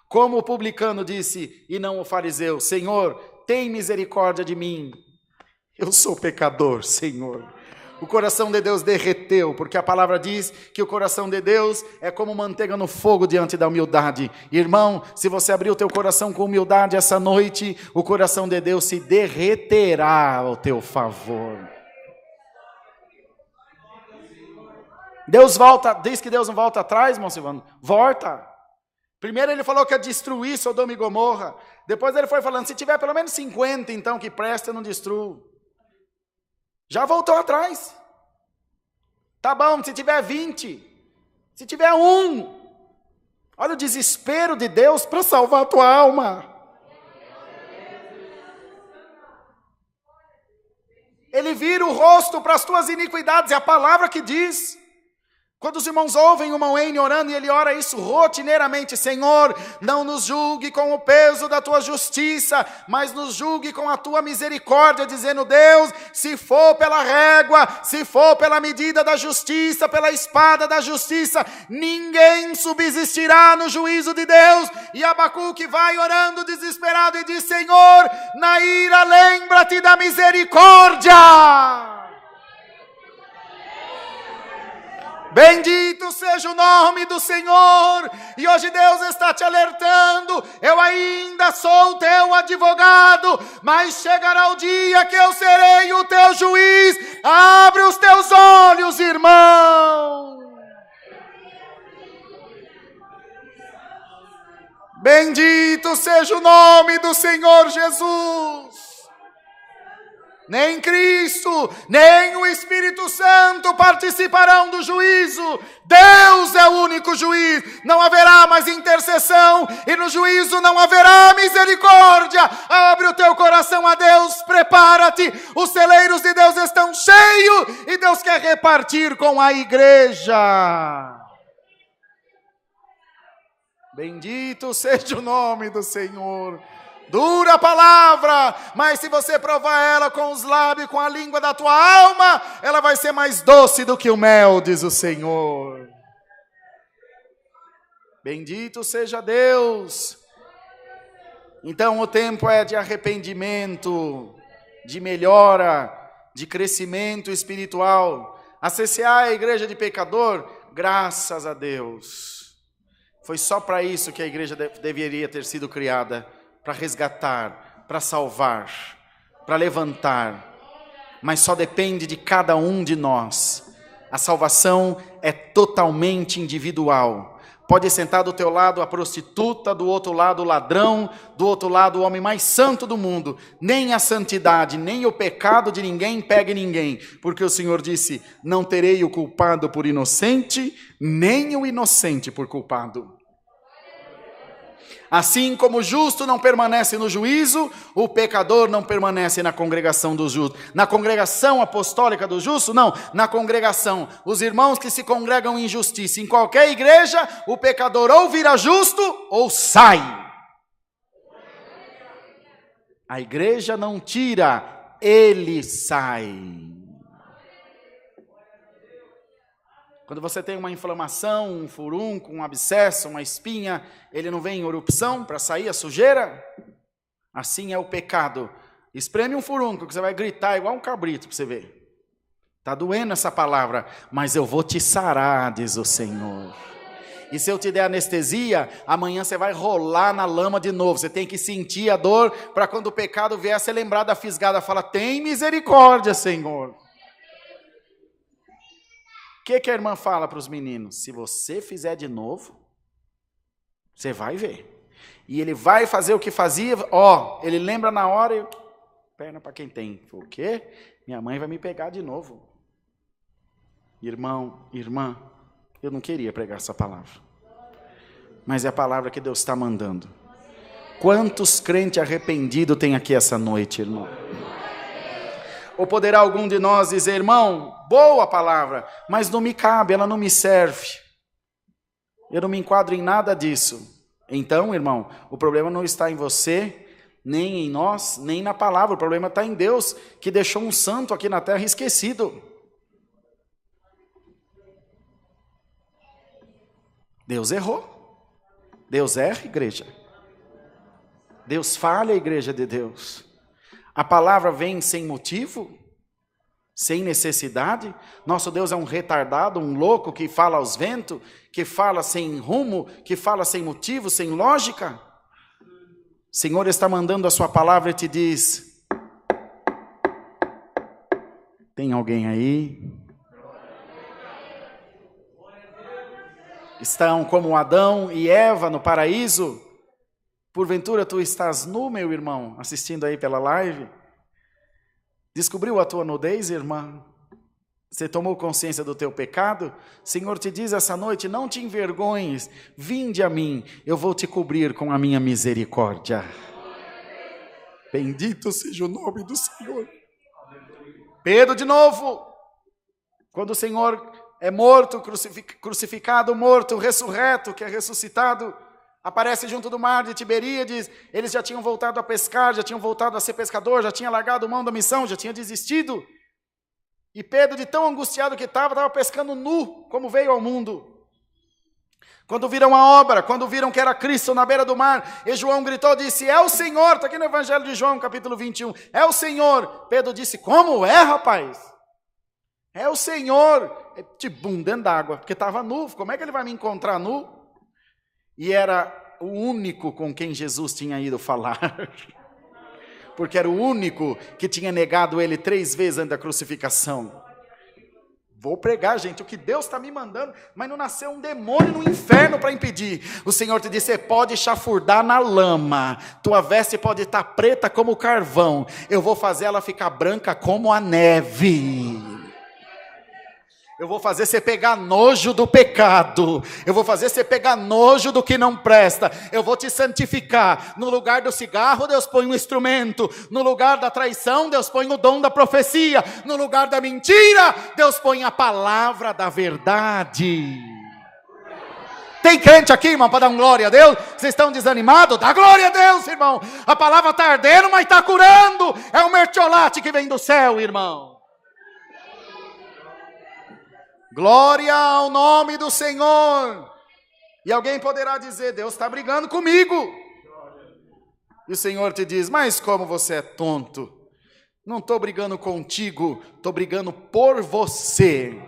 como o publicano disse, e não o fariseu, Senhor, tem misericórdia de mim, eu sou pecador, Senhor. O coração de Deus derreteu, porque a palavra diz que o coração de Deus é como manteiga no fogo diante da humildade. Irmão, se você abrir o teu coração com humildade essa noite, o coração de Deus se derreterá ao teu favor. Deus volta, diz que Deus não volta atrás, irmão Silvano? Volta. Primeiro ele falou que ia destruir Sodoma e Gomorra. Depois ele foi falando, se tiver pelo menos 50, então, que presta, eu não destruo. Já voltou atrás. Tá bom, se tiver 20, se tiver 1. Olha o desespero de Deus para salvar a tua alma. Ele vira o rosto para as tuas iniquidades, é a palavra que diz. Quando os irmãos ouvem o irmão Wayne orando, e ele ora isso rotineiramente, Senhor, não nos julgue com o peso da tua justiça, mas nos julgue com a tua misericórdia, dizendo, Deus, se for pela régua, se for pela medida da justiça, pela espada da justiça, ninguém subsistirá no juízo de Deus. E Abacuque vai orando desesperado e diz, Senhor, na ira lembra-te da misericórdia. Bendito seja o nome do Senhor, e hoje Deus está te alertando, eu ainda sou o teu advogado, mas chegará o dia que eu serei o teu juiz. Abre os teus olhos, irmão. Bendito seja o nome do Senhor Jesus. Nem Cristo, nem o Espírito Santo participarão do juízo. Deus é o único juiz. Não haverá mais intercessão e no juízo não haverá misericórdia. Abre o teu coração a Deus, prepara-te. Os celeiros de Deus estão cheios e Deus quer repartir com a igreja. Bendito seja o nome do Senhor. Dura a palavra, mas se você provar ela com os lábios, com a língua da tua alma, ela vai ser mais doce do que o mel, diz o Senhor. Bendito seja Deus. Então o tempo é de arrependimento, de melhora, de crescimento espiritual. Acessar a igreja de pecador, graças a Deus. Foi só para isso que a igreja deveria ter sido criada. Para resgatar, para salvar, para levantar, mas só depende de cada um de nós. A salvação é totalmente individual. Pode sentar do teu lado a prostituta, do outro lado o ladrão, do outro lado o homem mais santo do mundo. Nem a santidade, nem o pecado de ninguém pegue ninguém, porque o Senhor disse, não terei o culpado por inocente, nem o inocente por culpado. Assim como o justo não permanece no juízo, o pecador não permanece na congregação dos justos. Na congregação apostólica do justo, não. Na congregação, os irmãos que se congregam em justiça. Em qualquer igreja, o pecador ou vira justo ou sai. A igreja não tira, ele sai. Quando você tem uma inflamação, um furúnculo, um abscesso, uma espinha, ele não vem em erupção para sair a sujeira? Assim é o pecado. Espreme um furúnculo que você vai gritar igual um cabrito para você ver. Está doendo essa palavra, mas eu vou te sarar, diz o Senhor. E se eu te der anestesia, amanhã você vai rolar na lama de novo. Você tem que sentir a dor para quando o pecado vier, você lembrar da fisgada. Fala, tem misericórdia, Senhor. O que a irmã fala para os meninos? Se você fizer de novo, você vai ver. E ele vai fazer o que fazia, ele lembra na hora e... Perna para quem tem. O quê? Minha mãe vai me pegar de novo. Irmão, irmã, eu não queria pregar essa palavra. Mas é a palavra que Deus está mandando. Quantos crentes arrependidos tem aqui essa noite, irmão? Ou poderá algum de nós dizer, irmão, boa palavra, mas não me cabe, ela não me serve. Eu não me enquadro em nada disso. Então, irmão, o problema não está em você, nem em nós, nem na palavra. O problema está em Deus, que deixou um santo aqui na terra esquecido. Deus errou. Deus erra, igreja. Deus falha, igreja de Deus. A palavra vem sem motivo, sem necessidade. Nosso Deus é um retardado, um louco que fala aos ventos, que fala sem rumo, que fala sem motivo, sem lógica. O Senhor está mandando a sua palavra e te diz, tem alguém aí? Estão como Adão e Eva no paraíso? Porventura tu estás nu, meu irmão, assistindo aí pela live? Descobriu a tua nudez, irmã? Você tomou consciência do teu pecado? O Senhor te diz essa noite, não te envergonhes, vinde a mim, eu vou te cobrir com a minha misericórdia. Bendito seja o nome do Senhor. Pedro de novo, quando o Senhor é morto, crucificado, morto, ressurreto, que é ressuscitado, aparece junto do mar de Tiberíades, eles já tinham voltado a pescar, já tinham voltado a ser pescador, já tinha largado mão da missão, já tinha desistido. E Pedro, de tão angustiado que estava pescando nu, como veio ao mundo. Quando viram a obra, quando viram que era Cristo na beira do mar, e João gritou, disse, é o Senhor, está aqui no Evangelho de João, capítulo 21, é o Senhor. Pedro disse, como é, rapaz? É o Senhor. Tibum, dentro d'água, porque estava nu, como é que ele vai me encontrar nu? E era o único com quem Jesus tinha ido falar. Porque era o único que tinha negado ele 3 vezes antes da crucificação. Vou pregar, gente, o que Deus está me mandando, mas não nasceu um demônio no inferno para impedir. O Senhor te disse, você pode chafurdar na lama, tua veste pode estar preta como carvão, eu vou fazer ela ficar branca como a neve. Eu vou fazer você pegar nojo do pecado. Eu vou fazer você pegar nojo do que não presta. Eu vou te santificar. No lugar do cigarro, Deus põe um instrumento. No lugar da traição, Deus põe o dom da profecia. No lugar da mentira, Deus põe a palavra da verdade. Tem crente aqui, irmão, para dar um glória a Deus? Vocês estão desanimados? Dá glória a Deus, irmão. A palavra está ardendo, mas está curando. É o mertiolate que vem do céu, irmão. Glória ao nome do Senhor. E alguém poderá dizer, Deus está brigando comigo. E o Senhor te diz, mas como você é tonto. Não estou brigando contigo, estou brigando por você.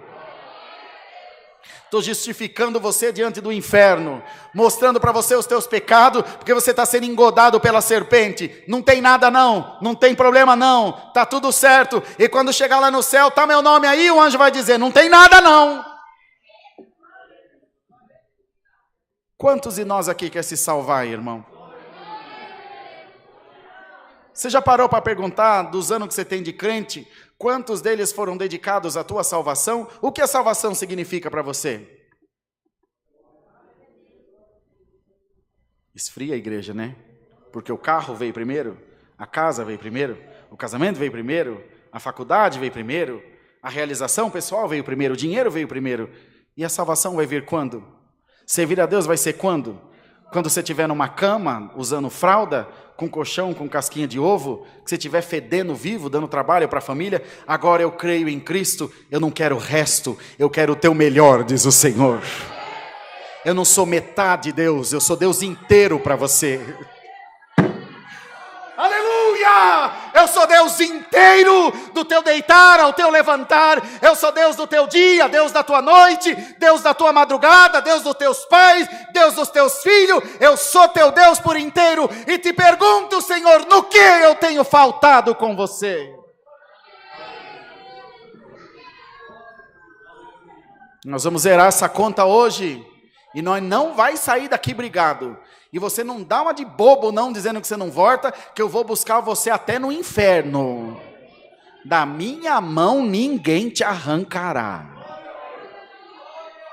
Estou justificando você diante do inferno, mostrando para você os teus pecados, porque você está sendo engodado pela serpente. Não tem nada não, não tem problema não, está tudo certo. E quando chegar lá no céu, está meu nome aí, o anjo vai dizer, não tem nada não. Quantos de nós aqui quer se salvar, irmão? Você já parou para perguntar, dos anos que você tem de crente, quantos deles foram dedicados à tua salvação? O que a salvação significa para você? Esfria a igreja, né? Porque o carro veio primeiro, a casa veio primeiro, o casamento veio primeiro, a faculdade veio primeiro, a realização pessoal veio primeiro, o dinheiro veio primeiro. E a salvação vai vir quando? Servir a Deus vai ser quando? Quando você estiver numa cama, usando fralda, com colchão, com casquinha de ovo, que você estiver fedendo vivo, dando trabalho para a família, agora eu creio em Cristo, eu não quero o resto, eu quero o teu melhor, diz o Senhor. Eu não sou metade Deus, eu sou Deus inteiro para você. Aleluia! Eu sou Deus inteiro do teu deitar ao teu levantar. Eu sou Deus do teu dia, Deus da tua noite, Deus da tua madrugada, Deus dos teus pais, Deus dos teus filhos. Eu sou teu Deus por inteiro e te pergunto, Senhor, no que eu tenho faltado com você? Nós vamos zerar essa conta hoje e nós não vai sair daqui brigado. E você não dá uma de bobo não, dizendo que você não volta, que eu vou buscar você até no inferno. Da minha mão ninguém te arrancará.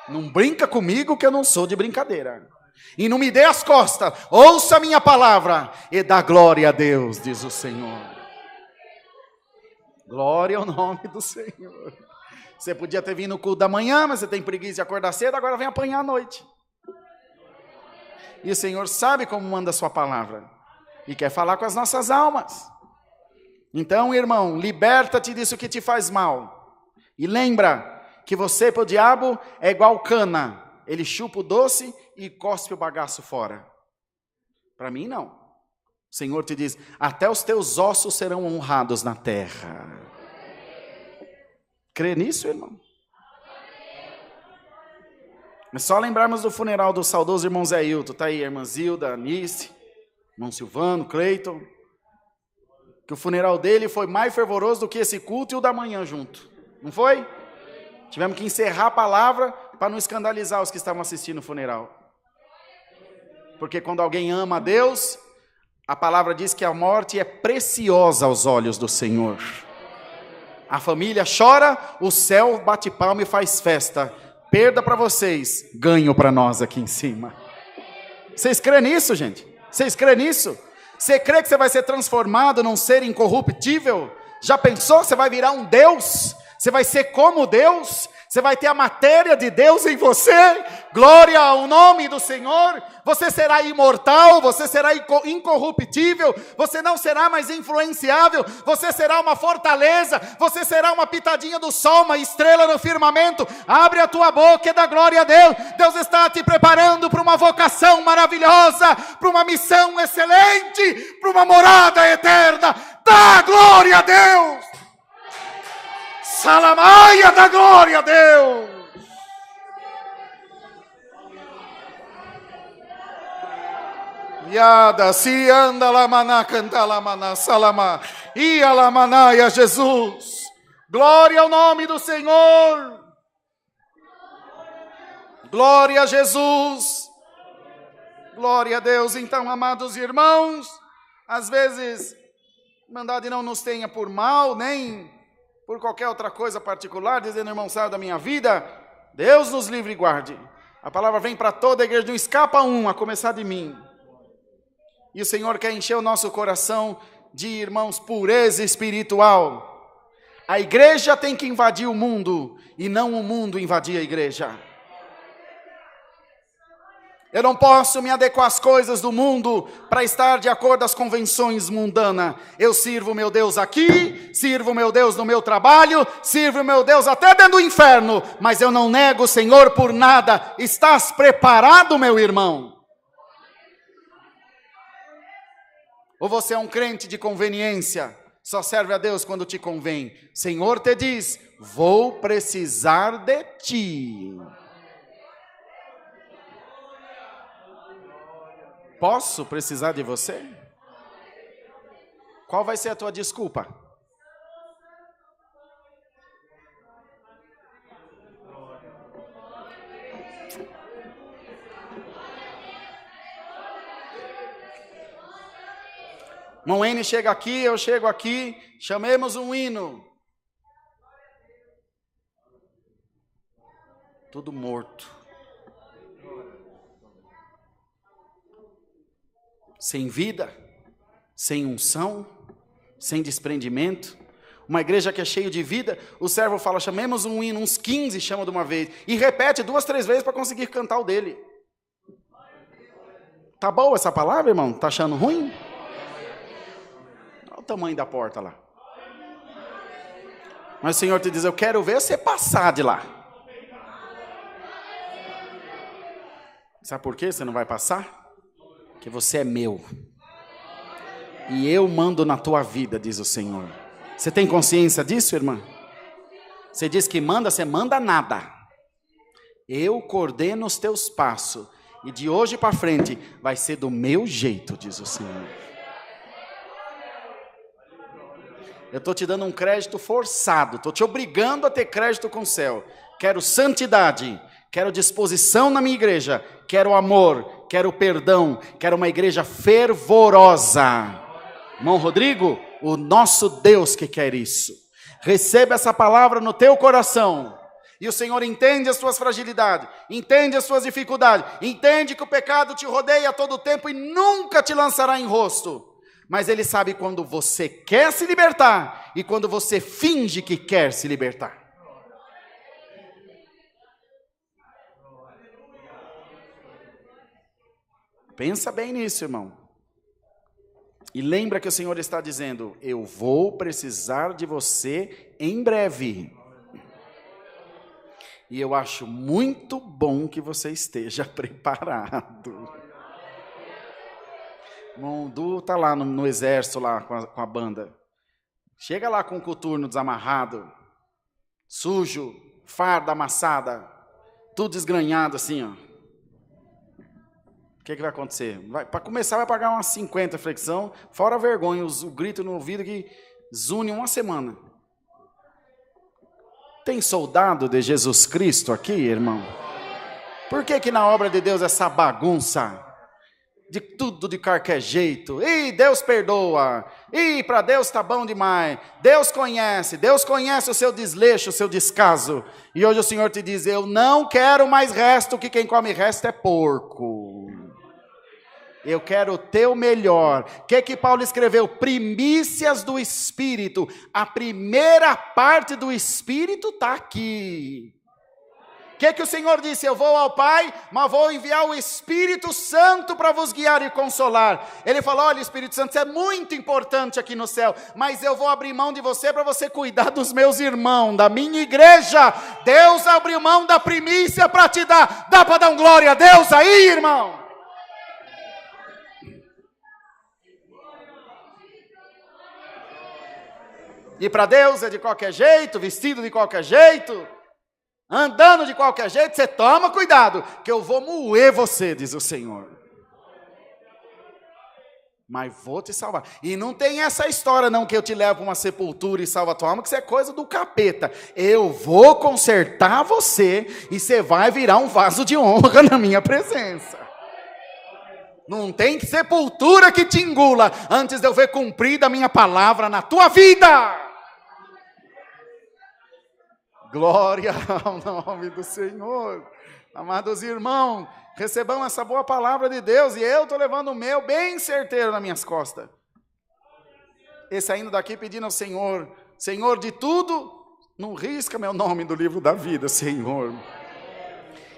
Não brinca comigo que eu não sou de brincadeira. E não me dê as costas, ouça a minha palavra e dá glória a Deus, diz o Senhor. Glória ao nome do Senhor. Você podia ter vindo no culto da manhã, mas você tem preguiça de acordar cedo, agora vem apanhar à noite. E o Senhor sabe como manda a sua palavra. E quer falar com as nossas almas. Então, irmão, liberta-te disso que te faz mal. E lembra que você para o diabo é igual cana. Ele chupa o doce e cospe o bagaço fora. Para mim, não. O Senhor te diz, até os teus ossos serão honrados na terra. Crê nisso, irmão? É só lembrarmos do funeral do saudoso irmão Zé Hilton. Está aí a irmã Zilda, Anice, irmão Silvano, Cleiton. Que o funeral dele foi mais fervoroso do que esse culto e o da manhã junto. Não foi? Tivemos que encerrar a palavra para não escandalizar os que estavam assistindo o funeral. Porque quando alguém ama a Deus, a palavra diz que a morte é preciosa aos olhos do Senhor. A família chora, o céu bate palma e faz festa. Perda para vocês, ganho para nós aqui em cima. Vocês creem nisso, gente? Vocês creem nisso? Você crê que você vai ser transformado num ser incorruptível? Já pensou que você vai virar um Deus? Você vai ser como Deus? Você vai ter a matéria de Deus em você? Glória ao nome do Senhor. Você será imortal, você será incorruptível, você não será mais influenciável, você será uma fortaleza, você será uma pitadinha do sol, uma estrela no firmamento. Abre a tua boca e dá glória a Deus. Deus está te preparando para uma vocação maravilhosa, para uma missão excelente, para uma morada eterna. Dá glória a Deus. Salamaia, dá glória a Deus. Yada, se anda lá maná, canta lá maná, salama, ia lá maná, Jesus. Glória ao nome do Senhor. Glória a Jesus. Glória a Deus. Então, amados irmãos, às vezes, mandade não nos tenha por mal, nem por qualquer outra coisa particular, dizendo, irmão, saia da minha vida. Deus nos livre e guarde. A palavra vem para toda a igreja, não escapa um, a começar de mim. E o Senhor quer encher o nosso coração de, irmãos, pureza espiritual. A igreja tem que invadir o mundo, e não o mundo invadir a igreja. Eu não posso me adequar às coisas do mundo para estar de acordo às convenções mundanas. Eu sirvo meu Deus aqui, sirvo meu Deus no meu trabalho, sirvo meu Deus até dentro do inferno, mas eu não nego o Senhor por nada. Estás preparado, meu irmão? Ou você é um crente de conveniência, só serve a Deus quando te convém? Senhor te diz, vou precisar de ti. Posso precisar de você? Qual vai ser a tua desculpa? Irmão N chega aqui, eu chego aqui, chamemos um hino. Tudo morto. Sem vida, sem unção, sem desprendimento. Uma igreja que é cheia de vida, o servo fala, chamemos um hino, uns 15 chama de uma vez. E repete 2, 3 vezes para conseguir cantar o dele. Tá boa essa palavra, irmão? Tá achando ruim? Olha o tamanho da porta lá. Mas o Senhor te diz, eu quero ver você passar de lá. Sabe por quê você não vai passar? Que você é meu, e eu mando na tua vida, diz o Senhor. Você tem consciência disso, irmã? Você diz que manda, você manda nada. Eu coordeno os teus passos, e de hoje para frente, vai ser do meu jeito, diz o Senhor. Eu estou te dando um crédito forçado, estou te obrigando a ter crédito com o céu. Quero santidade, quero disposição na minha igreja, quero amor, quero perdão, quero uma igreja fervorosa. Irmão Rodrigo, o nosso Deus que quer isso. Receba essa palavra no teu coração. E o Senhor entende as tuas fragilidades, entende as tuas dificuldades, entende que o pecado te rodeia a todo tempo e nunca te lançará em rosto. Mas Ele sabe quando você quer se libertar e quando você finge que quer se libertar. Pensa bem nisso, irmão. E lembra que o Senhor está dizendo, eu vou precisar de você em breve. E eu acho muito bom que você esteja preparado. O irmão Du está lá no exército, lá com a banda. Chega lá com o coturno desamarrado, sujo, farda amassada, tudo desgranhado assim, ó. O que vai acontecer? Para começar, vai pagar umas 50 flexão, fora a vergonha, o grito no ouvido que zune uma semana. Tem soldado de Jesus Cristo aqui, irmão? Por que na obra de Deus essa bagunça? De tudo de qualquer jeito. Ih, Deus perdoa. Ih, para Deus está bom demais. Deus conhece o seu desleixo, o seu descaso. E hoje o Senhor te diz, eu não quero mais resto, que quem come resto é porco. Eu quero o teu melhor. O que Paulo escreveu? Primícias do Espírito. A primeira parte do Espírito está aqui. O que o Senhor disse? Eu vou ao Pai, mas vou enviar o Espírito Santo para vos guiar e consolar. Ele falou, olha, Espírito Santo, isso é muito importante aqui no céu, mas eu vou abrir mão de você para você cuidar dos meus irmãos, da minha igreja. Deus abriu mão da primícia para te dar. Dá para dar um glória a Deus aí, irmão? E para Deus é de qualquer jeito, vestido de qualquer jeito, andando de qualquer jeito, você toma cuidado, que eu vou moer você, diz o Senhor. mas vou te salvar. E não tem essa história não que eu te levo para uma sepultura e salvo a tua alma, que isso é coisa do capeta. Eu vou consertar você e você vai virar um vaso de honra na minha presença. Não tem sepultura que te engula antes de eu ver cumprida a minha palavra na tua vida. Glória ao nome do Senhor. Amados irmãos, recebamos essa boa palavra de Deus, e eu estou levando o meu bem certeiro nas minhas costas. E saindo daqui pedindo ao Senhor, Senhor, de tudo, não risca meu nome do livro da vida, Senhor.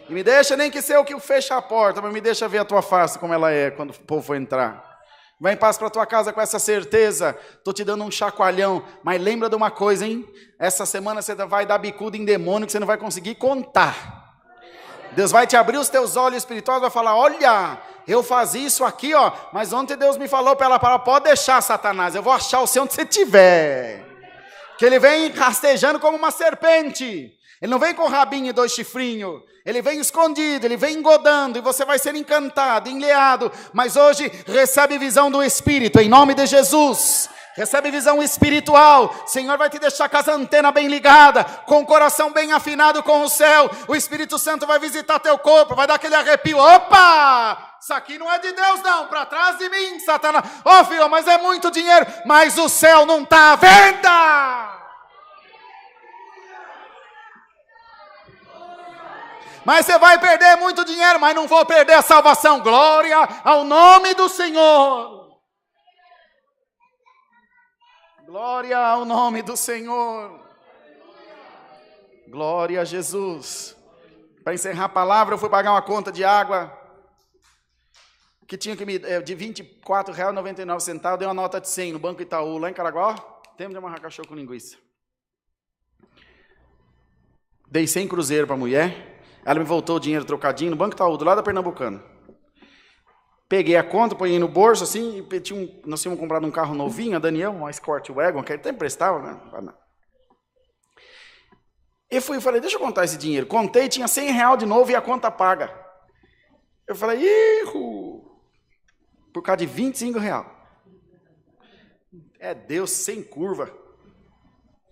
E me deixa nem que ser o que fecha a porta, mas me deixa ver a tua face como ela é quando o povo for entrar. Vai em paz para a tua casa com essa certeza. Estou te dando um chacoalhão, mas lembra de uma coisa, hein? Essa semana você vai dar bicuda em demônio que você não vai conseguir contar. Deus vai te abrir os teus olhos espirituais, vai falar, olha, eu fazia isso aqui, ó, mas ontem Deus me falou para ela, pode deixar, Satanás, eu vou achar você onde você estiver. Que ele vem rastejando como uma serpente. Ele não vem com rabinho e 2 chifrinhos. Ele vem escondido, ele vem engodando, e você vai ser encantado, enleado. Mas hoje recebe visão do Espírito, em nome de Jesus. Recebe visão espiritual. O Senhor vai te deixar com as antenas bem ligadas, com o coração bem afinado com o céu. O Espírito Santo vai visitar teu corpo, vai dar aquele arrepio. Opa! Isso aqui não é de Deus não, para trás de mim, Satanás. Ô filho, mas é muito dinheiro, mas o céu não está à venda. Mas você vai perder muito dinheiro, mas não vou perder a salvação. Glória ao nome do Senhor. Glória ao nome do Senhor. Glória a Jesus. Para encerrar a palavra, eu fui pagar uma conta de água que tinha que me de R$ 24,99. Dei uma nota de 100 no Banco Itaú, lá em Caraguá. Tempo de amarrar cachorro com linguiça. Dei 100 cruzeiro para a mulher. Ela me voltou o dinheiro trocadinho no Banco Itaú, do lado da Pernambucana. Peguei a conta, põe no bolso, assim, e nós tínhamos comprado um carro novinho, a Daniel, uma Escort Wagon, que ele até emprestava, né? E falei, deixa eu contar esse dinheiro. Contei, tinha R$100 de novo e a conta paga. Eu falei, por causa de R$25. É Deus sem curva.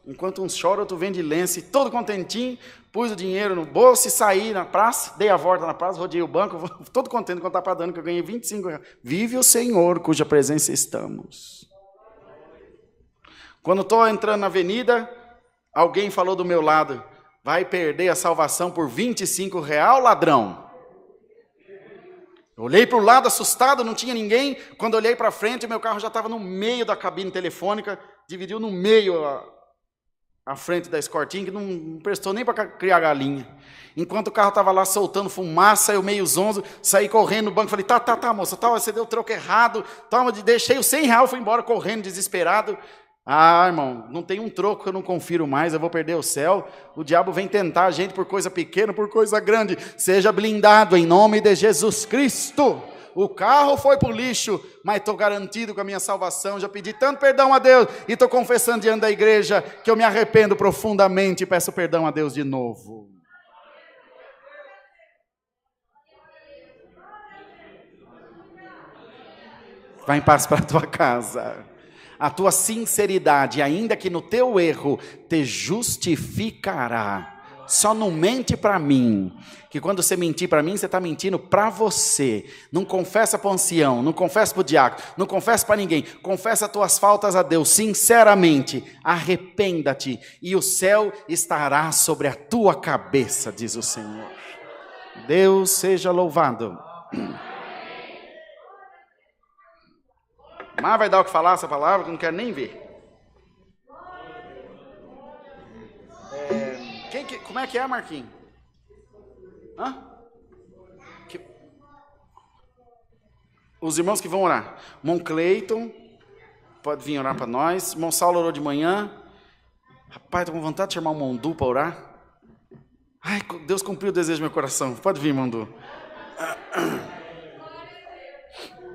Enquanto uns choram, outro vende lenço, todo contentinho, pus o dinheiro no bolso e saí na praça, dei a volta na praça, rodeei o banco, todo contente com o tapa dando, que eu ganhei R$25. Vive o Senhor, cuja presença estamos. Quando estou entrando na avenida, alguém falou do meu lado, vai perder a salvação por R$25, ladrão. Eu olhei para o lado assustado, não tinha ninguém. Quando olhei para frente, o meu carro já estava no meio da cabine telefônica, dividiu no meio a frente da Escortinha, que não prestou nem para criar galinha. Enquanto o carro estava lá soltando fumaça, eu meio zonzo, saí correndo no banco, falei, tá, moça, você deu o troco errado, deixei os R$100, fui embora correndo, desesperado. Ah, irmão, não tem um troco que eu não confiro mais, eu vou perder o céu. O diabo vem tentar a gente por coisa pequena, por coisa grande. Seja blindado em nome de Jesus Cristo. O carro foi para o lixo, mas estou garantido com a minha salvação. Já pedi tanto perdão a Deus e estou confessando diante da igreja que eu me arrependo profundamente e peço perdão a Deus de novo. Vai em paz para a tua casa. A tua sinceridade, ainda que no teu erro, te justificará. Só não mente para mim, que quando você mentir para mim, você está mentindo para você. Não confessa para o ancião, não confessa para o diácono, não confessa para ninguém. Confessa as tuas faltas a Deus, sinceramente, arrependa-te, e o céu estará sobre a tua cabeça, diz o Senhor. Deus seja louvado. Mas vai dar o que falar essa palavra, que eu não quero nem ver. Como é que é, Marquinhos? Os irmãos que vão orar. Irmão Cleiton, pode vir orar para nós. Irmão Saulo orou de manhã. Rapaz, estou com vontade de chamar o irmão Du para orar. Ai, Deus cumpriu o desejo do meu coração. Pode vir, irmão Du.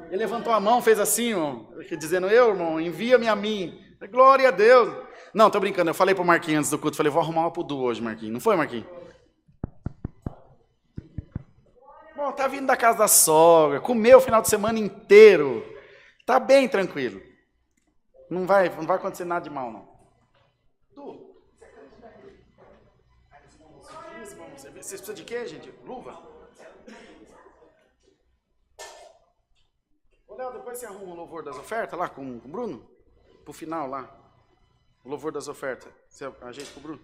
Ele levantou a mão, fez assim, ó, dizendo, irmão, envia-me a mim. Glória a Deus. Não, tô brincando, eu falei pro Marquinhos antes do culto, falei, vou arrumar uma pro Du hoje, Marquinhos. Não foi, Marquinhos? Bom, tá vindo da casa da sogra, comeu o final de semana inteiro. Tá bem tranquilo. Não vai acontecer nada de mal, não. Vocês precisam de quê, gente? Luva? Ô, Léo, depois você arruma o louvor das ofertas lá com o Bruno? Pro final lá. O louvor das ofertas. Você ajeita com o Bruno.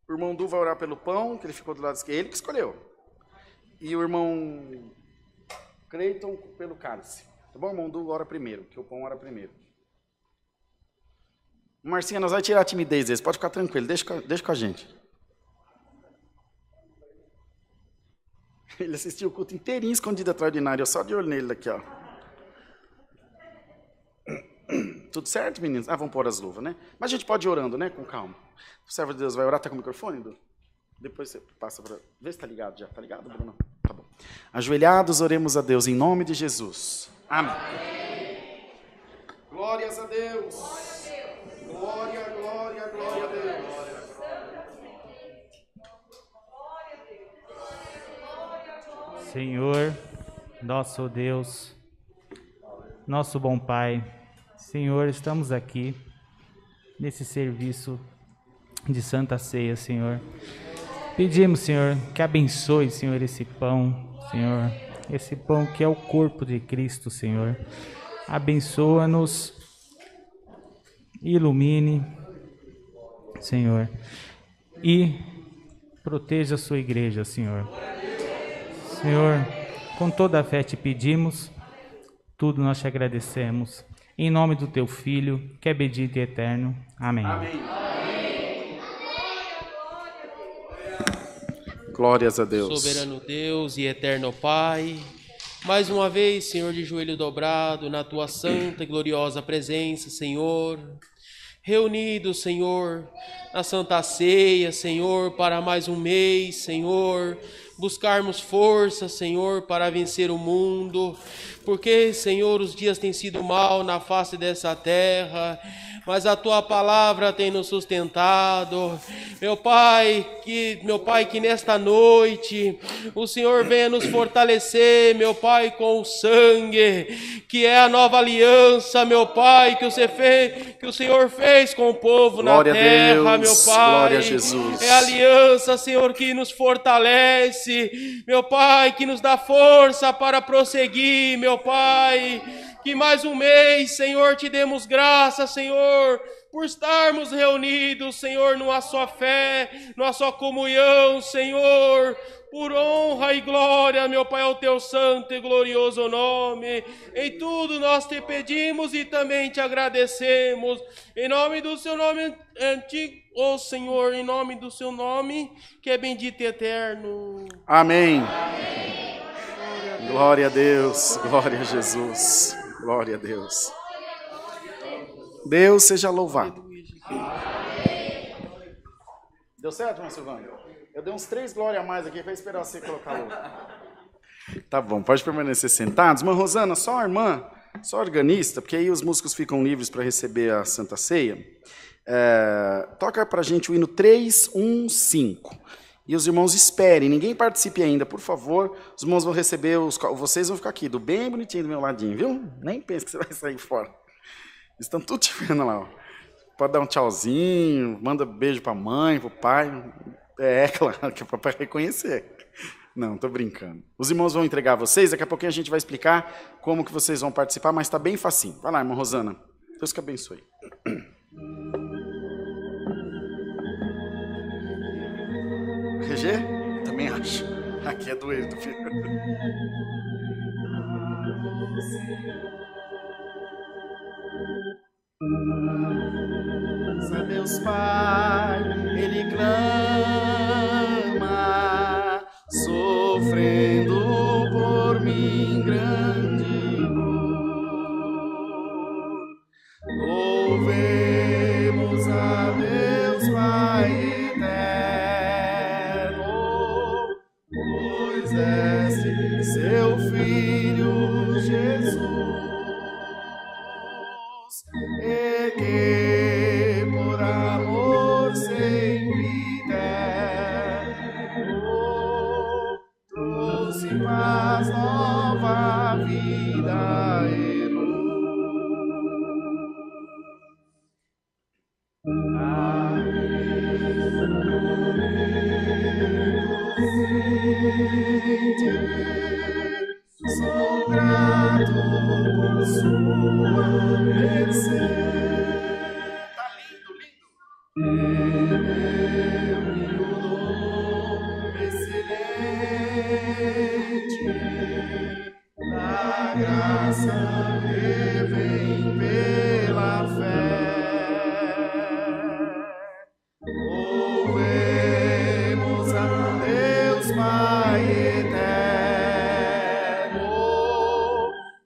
O irmão Du vai orar pelo pão, que ele ficou do lado esquerdo. Ele que escolheu. E o irmão Creiton pelo cálice. Tá bom? O irmão Du ora primeiro, que o pão ora primeiro. Marcinha, nós vamos tirar a timidez deles. Pode ficar tranquilo. Deixa com a gente. Ele assistiu o culto inteirinho escondido atrás de Inário. Eu só de olho nele daqui, ó. Tudo certo, meninos? Vamos pôr as luvas, né? Mas a gente pode ir orando, né? Com calma. O servo de Deus vai orar. Tá com o microfone, Du? Depois você passa para... Vê se tá ligado já. Tá ligado, Bruno? Tá bom. Ajoelhados, oremos a Deus em nome de Jesus. Amém. Glórias a Deus. Glória, glória, glória a Deus. Senhor, nosso Deus, nosso bom Pai, Senhor, estamos aqui nesse serviço de Santa Ceia, Senhor. Pedimos, Senhor, que abençoe, Senhor, esse pão, Senhor, esse pão que é o corpo de Cristo, Senhor. Abençoa-nos, ilumine, Senhor, e proteja a sua igreja, Senhor. Senhor, com toda a fé te pedimos, tudo nós te agradecemos. Em nome do teu Filho, que é bendito e eterno. Amém. Amém. Glórias a Deus. Soberano Deus e eterno Pai, mais uma vez, Senhor, de joelho dobrado, na tua santa e gloriosa presença, Senhor, reunidos, Senhor, na Santa Ceia, Senhor, para mais um mês, Senhor, buscarmos força, Senhor, para vencer o mundo, porque, Senhor, os dias têm sido mal na face dessa terra, mas a tua palavra tem nos sustentado. Meu Pai, que nesta noite o Senhor venha nos fortalecer, meu Pai, com o sangue, que é a nova aliança, meu Pai, que o Senhor fez com o povo glória na terra, Deus, meu Pai. Glória a Jesus. É a aliança, Senhor, que nos fortalece, meu Pai, que nos dá força para prosseguir, meu Pai. Que mais um mês, Senhor, te demos graça, Senhor, por estarmos reunidos, Senhor, numa só fé, numa só comunhão, Senhor, por honra e glória, meu Pai, ao teu santo e glorioso nome. Em tudo nós te pedimos e também te agradecemos. Em nome do seu nome antigo, ó Senhor, em nome do seu nome, que é bendito e eterno. Amém. Amém. Glória a Deus, glória a Jesus. Glória a Deus. Deus seja louvado. Deu certo, irmão Silvano? Eu dei uns 3 glórias a mais aqui para esperar você colocar a luva. Tá bom, pode permanecer sentados. Irmã Rosana, só a irmã, só organista, porque aí os músicos ficam livres para receber a Santa Ceia. Toca para a gente o hino 315. E os irmãos esperem, ninguém participe ainda, por favor. Os irmãos vão receber, vocês vão ficar aqui, do bem bonitinho do meu ladinho, viu? Nem pense que você vai sair fora. Estão tudo te vendo lá, ó. Pode dar um tchauzinho, manda beijo pra mãe, pro pai. É claro, que é para reconhecer. Não, tô brincando. Os irmãos vão entregar a vocês, daqui a pouquinho a gente vai explicar como que vocês vão participar, mas tá bem facinho. Vai lá, irmã Rosana. Deus que abençoe. RG? Também acho. Aqui é do ele, do filho. A Deus Pai, Ele clama, sofrendo por mim grande dor. Louvemos a Deus Pai eterno, pois deste seu Filho Jesus, e que por amor sempre terno trouxe e paz, nova vida e luz. Sou grato por sua mercê. Tá lindo, lindo. Deu-me o dom excelente da graça que vem pela fé. Louvemos a Deus Pai eterno,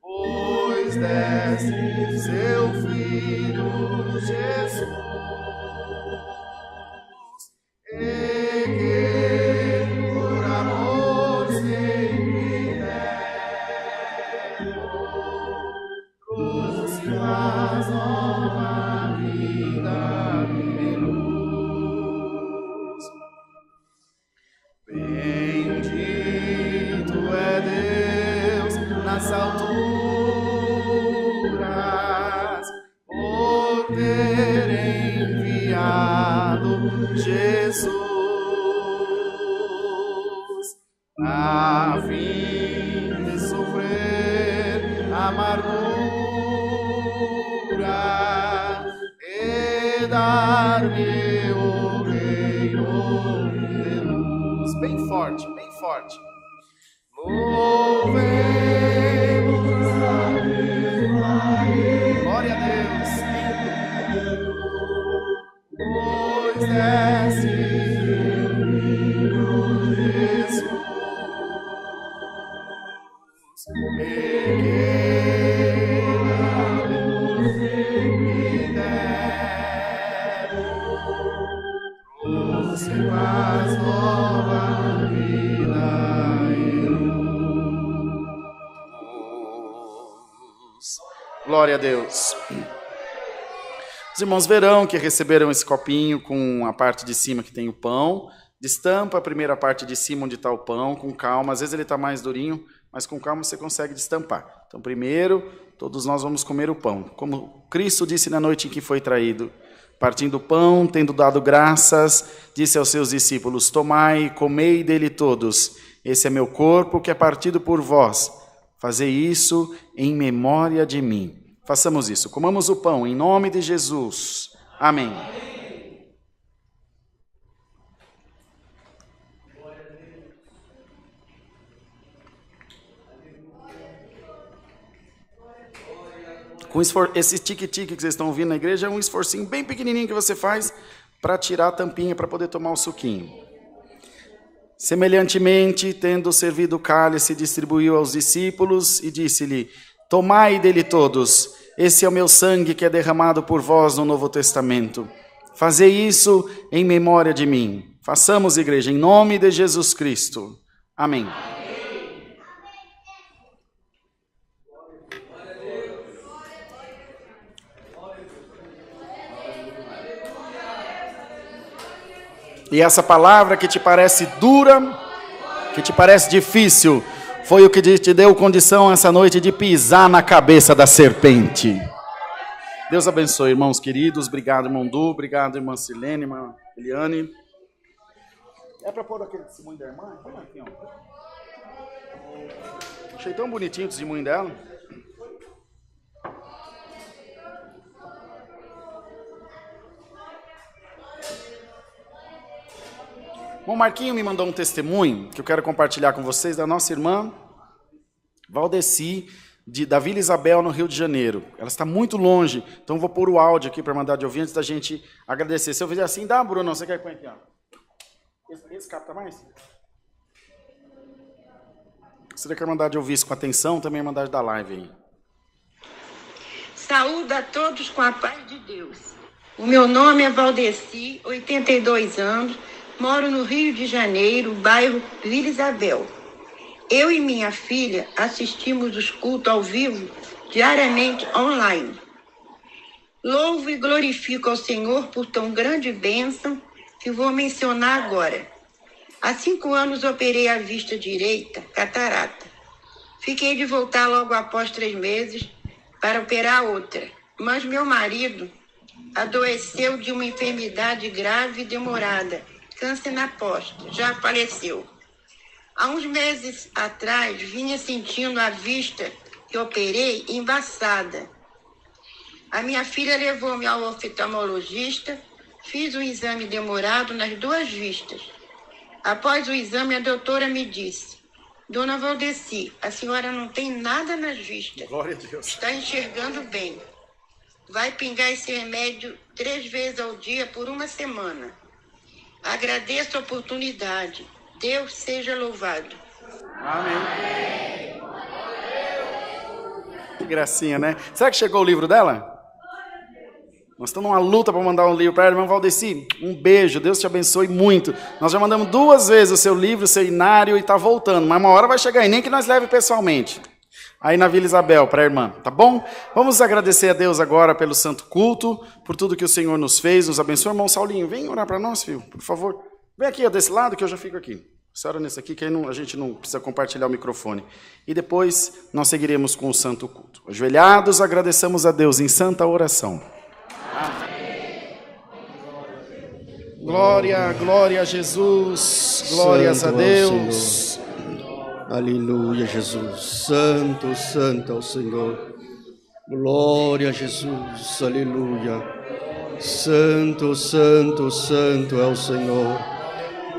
pois deste seu Filho Jesus, e que por amor sempre eterno trouxe paz, nova vida e luz. Bendito é Deus nas alturas, por ter enviado Jesus, a fim de sofrer amargura e dar-me o reino de luz. Bem forte, bem forte. Louvemos a Deus, glória a Deus, pois desce Jesus, e que na luz sempre deram, trouxe paz, nova vida e luz. Glória a Deus. Os irmãos verão que receberam esse copinho com a parte de cima que tem o pão. Destampa a primeira parte de cima onde está o pão, com calma. Às vezes ele está mais durinho, mas com calma você consegue destampar. Então, primeiro, todos nós vamos comer o pão. Como Cristo disse na noite em que foi traído, partindo o pão, tendo dado graças, disse aos seus discípulos: tomai e comei dele todos. Esse é meu corpo que é partido por vós. Fazei isso em memória de mim. Façamos isso. Comamos o pão em nome de Jesus. Amém. Com esse tique-tique que vocês estão ouvindo na igreja, é um esforcinho bem pequenininho que você faz para tirar a tampinha, para poder tomar o suquinho. Semelhantemente, tendo servido o cálice, distribuiu aos discípulos e disse-lhe: tomai dele todos, esse é o meu sangue que é derramado por vós no Novo Testamento. Fazei isso em memória de mim. Façamos, igreja, em nome de Jesus Cristo. Amém. E essa palavra que te parece dura, que te parece difícil, foi o que te deu condição essa noite de pisar na cabeça da serpente. Deus abençoe, irmãos queridos. Obrigado, irmão Du. Obrigado, irmã Silene, irmã Eliane. É para pôr aquele testemunho da irmã? Põe aqui, ó. Achei tão bonitinho o testemunho dela. O Marquinho me mandou um testemunho que eu quero compartilhar com vocês da nossa irmã Valdeci, da Vila Isabel, no Rio de Janeiro. Ela está muito longe, então vou pôr o áudio aqui para mandar de ouvir antes da gente agradecer. Se eu fizer assim, dá, Bruno, você quer que põe aqui, ó? Esse capta mais? Se você quer mandar de ouvir isso com atenção, também mandar da live aí. Saúde a todos com a paz de Deus. O meu nome é Valdeci, 82 anos, moro no Rio de Janeiro, bairro Vila Isabel. Eu e minha filha assistimos os cultos ao vivo diariamente online. Louvo e glorifico ao Senhor por tão grande bênção que vou mencionar agora. Há 5 anos operei a vista direita, catarata. Fiquei de voltar logo após 3 meses para operar outra. Mas meu marido adoeceu de uma enfermidade grave e demorada, câncer na próstata, já faleceu. Há uns meses atrás, vinha sentindo a vista que operei embaçada. A minha filha levou-me ao oftalmologista, fiz um exame demorado nas 2 vistas. Após o exame, a doutora me disse: Dona Valdeci, a senhora não tem nada nas vistas. Glória a Deus. Está enxergando bem. Vai pingar esse remédio 3 vezes ao dia por 1 semana. Agradeço a oportunidade. Deus seja louvado. Amém. Que gracinha, né? Será que chegou o livro dela? Nós estamos numa luta para mandar um livro para ela. Irmão Valdeci, um beijo, Deus te abençoe muito. Nós já mandamos 2 vezes o seu livro, o seu inário, e está voltando. Mas uma hora vai chegar aí, nem que nós leve pessoalmente. Aí na Vila Isabel, para a irmã, tá bom? Vamos agradecer a Deus agora pelo santo culto, por tudo que o Senhor nos fez, nos abençoe. Irmão Saulinho, vem orar para nós, filho, por favor. Vem aqui, desse lado, que eu já fico aqui. Você ora nesse aqui, que aí a gente não precisa compartilhar o microfone. E depois nós seguiremos com o santo culto. Ajoelhados, agradecemos a Deus em santa oração. Amém. Glória, glória a Jesus, glórias Santo a Deus. Aleluia, Jesus. Santo, santo é o Senhor. Glória a Jesus. Aleluia. Santo, santo, santo é o Senhor.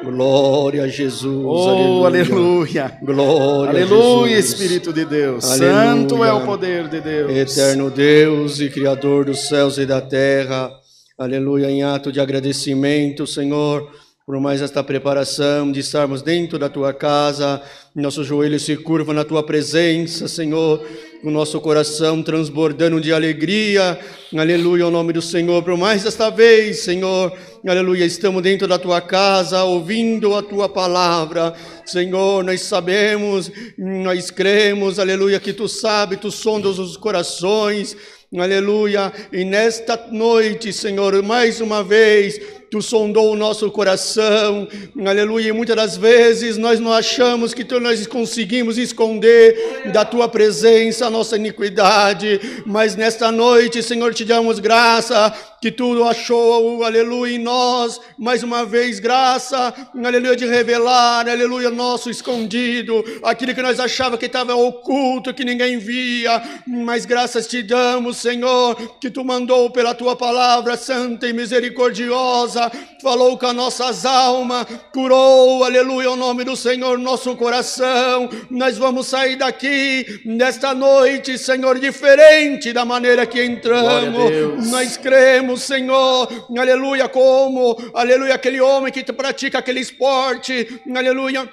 Glória a Jesus. Oh, aleluia. Glória aleluia, a Jesus. Espírito de Deus. Aleluia. Santo é o poder de Deus. Eterno Deus e Criador dos céus e da terra. Aleluia, em ato de agradecimento, Senhor, por mais esta preparação de estarmos dentro da Tua casa, nosso joelho se curva na Tua presença, Senhor, o nosso coração transbordando de alegria, aleluia, ao nome do Senhor, por mais esta vez, Senhor, aleluia, estamos dentro da Tua casa, ouvindo a Tua palavra, Senhor, nós sabemos, nós cremos, aleluia, que Tu sabes, Tu sondas os corações, aleluia, e nesta noite, Senhor, mais uma vez, Tu sondou o nosso coração, aleluia, e muitas das vezes nós não achamos que nós conseguimos esconder da Tua presença a nossa iniquidade, mas nesta noite, Senhor, te damos graça, que Tu achou, aleluia, em nós, mais uma vez, graça, aleluia, de revelar, aleluia, nosso escondido, aquilo que nós achávamos que estava oculto, que ninguém via, mas graças te damos, Senhor, que Tu mandou pela Tua palavra santa e misericordiosa, falou com as nossas almas, curou, aleluia, o nome do Senhor, nosso coração. Nós vamos sair daqui nesta noite, Senhor, diferente da maneira que entramos. Nós cremos, Senhor, aleluia, como, aleluia, aquele homem que pratica aquele esporte, aleluia,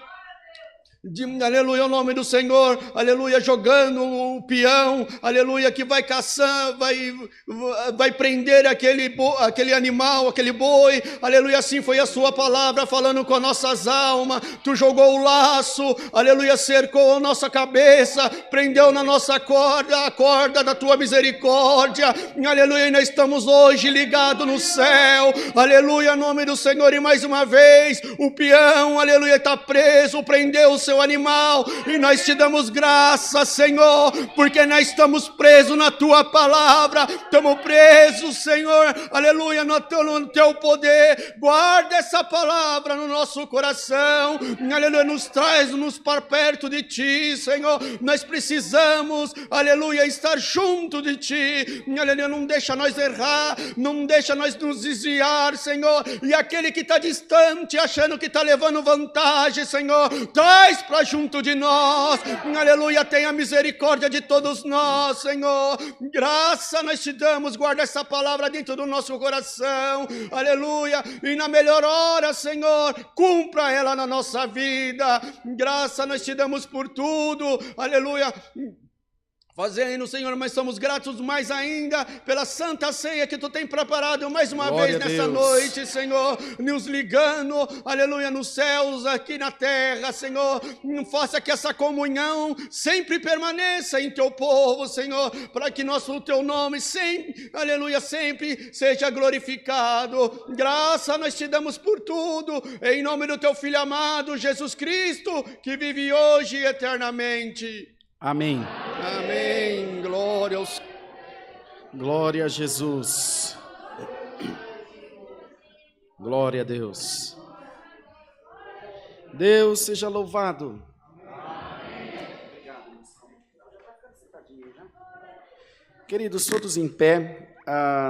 aleluia, o nome do Senhor, aleluia, jogando o peão, aleluia, que vai caçar, vai prender aquele animal, aquele boi, aleluia, assim foi a sua palavra falando com as nossas almas. Tu jogou o laço, aleluia, cercou a nossa cabeça, prendeu na nossa corda, a corda da Tua misericórdia, aleluia, e nós estamos hoje ligados no céu, aleluia, nome do Senhor, e mais uma vez, o peão, aleluia, está preso, prendeu o seu animal, e nós te damos graça, Senhor, porque nós estamos presos na Tua palavra, estamos presos, Senhor, aleluia, no Teu poder. Guarda essa palavra no nosso coração, aleluia, nos para perto de Ti, Senhor, nós precisamos, aleluia, estar junto de Ti, aleluia, não deixa nós errar, não deixa nós nos desviar, Senhor, e aquele que está distante, achando que está levando vantagem, Senhor, traz para junto de nós, aleluia, tenha misericórdia de todos nós, Senhor, graça nós te damos, guarda essa palavra dentro do nosso coração, aleluia, e na melhor hora, Senhor, cumpra ela na nossa vida, graça nós te damos por tudo, aleluia. fazendo, Senhor, mas somos gratos mais ainda pela santa ceia que Tu tem preparado mais uma Glória vez a nessa Deus. noite, Senhor, nos ligando, aleluia, nos céus, aqui na terra, Senhor, faça que essa comunhão sempre permaneça em Teu povo, Senhor, para que o Teu nome sempre, aleluia, sempre seja glorificado. Graça nós Te damos por tudo, em nome do Teu Filho amado, Jesus Cristo, que vive hoje e eternamente. Amém. Amém. Glória a Jesus. Glória a Deus. Deus seja louvado. Queridos, todos em pé.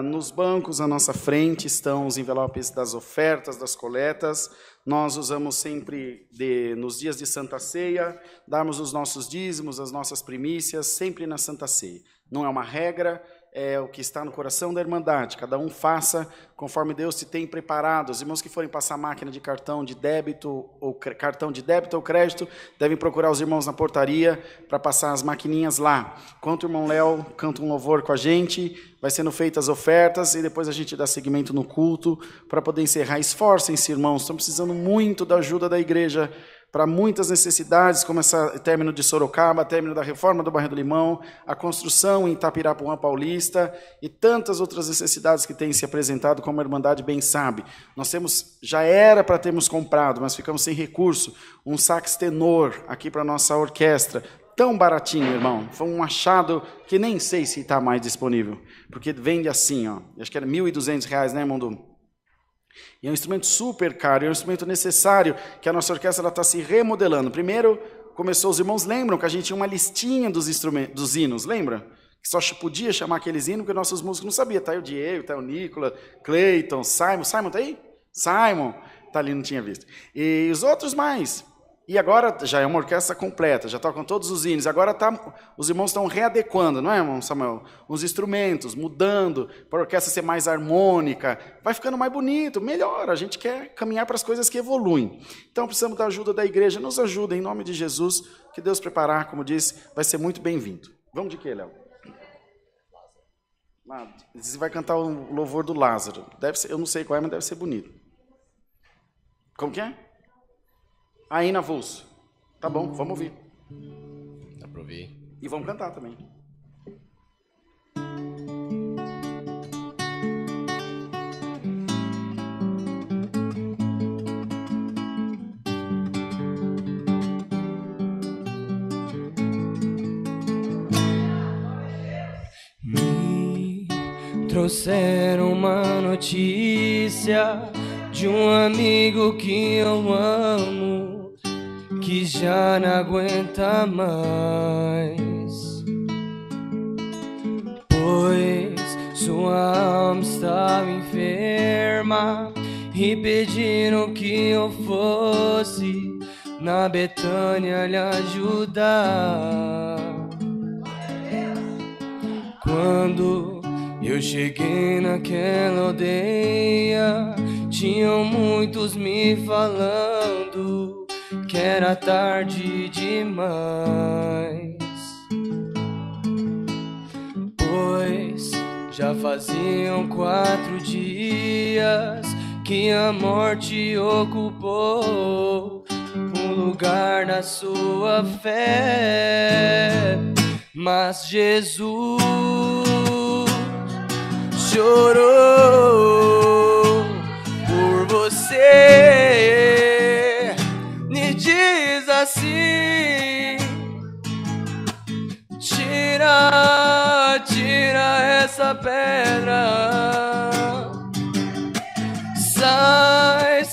Nos bancos à nossa frente estão os envelopes das ofertas, das coletas. Nós usamos sempre, nos dias de Santa Ceia, darmos os nossos dízimos, as nossas primícias, sempre na Santa Ceia. Não é uma regra, é o que está no coração da Irmandade. Cada um faça conforme Deus te tem preparado. Os irmãos que forem passar máquina de cartão de débito ou crédito, devem procurar os irmãos na portaria para passar as maquininhas lá. Enquanto o irmão Léo canta um louvor com a gente, vai sendo feitas as ofertas e depois a gente dá seguimento no culto para poder encerrar. Esforcem-se, irmãos, estão precisando muito da ajuda da igreja para muitas necessidades, como esse término de Sorocaba, término da reforma do bairro do Limão, a construção em Itapirapuã Paulista e tantas outras necessidades que têm se apresentado, como a Irmandade bem sabe. Já era para termos comprado, mas ficamos sem recurso, um sax tenor aqui para a nossa orquestra, tão baratinho, irmão, foi um achado que nem sei se está mais disponível, porque vende assim, ó, acho que era R$1.200, né, irmão Du? E é um instrumento super caro, é um instrumento necessário, que a nossa orquestra está se remodelando. Primeiro, começou, os irmãos lembram que a gente tinha uma listinha dos hinos, lembra? Que só podia chamar aqueles hinos, porque nossos músicos não sabiam. Tá aí o Diego, tá aí o Nicolas, Cleiton, Simon. Simon tá aí? Simon, tá ali, não tinha visto. E os outros mais. E agora já é uma orquestra completa, já tocam todos os hinos. Agora os irmãos estão readequando, não é, irmão Samuel? Os instrumentos, mudando, para a orquestra ser mais harmônica. Vai ficando mais bonito, melhor. A gente quer caminhar para as coisas que evoluem. Então precisamos da ajuda da igreja. Nos ajuda, em nome de Jesus. Que Deus preparar, como disse, vai ser muito bem-vindo. Vamos de quê, Léo? Você vai cantar o louvor do Lázaro. Deve ser, eu não sei qual é, mas deve ser bonito. Como que é? Aí na Vulso. Tá bom, vamos ouvir. Dá pra ouvir. E vamos cantar também. Me trouxeram uma notícia de um amigo que eu amo, que já não aguenta mais, pois sua alma estava enferma e pediram que eu fosse na Betânia lhe ajudar. Quando eu cheguei naquela aldeia, tinham muitos me falando que era tarde demais, pois já faziam 4 dias que a morte ocupou um lugar na sua fé. Mas Jesus chorou por você, me diz assim: tira essa pedra, sai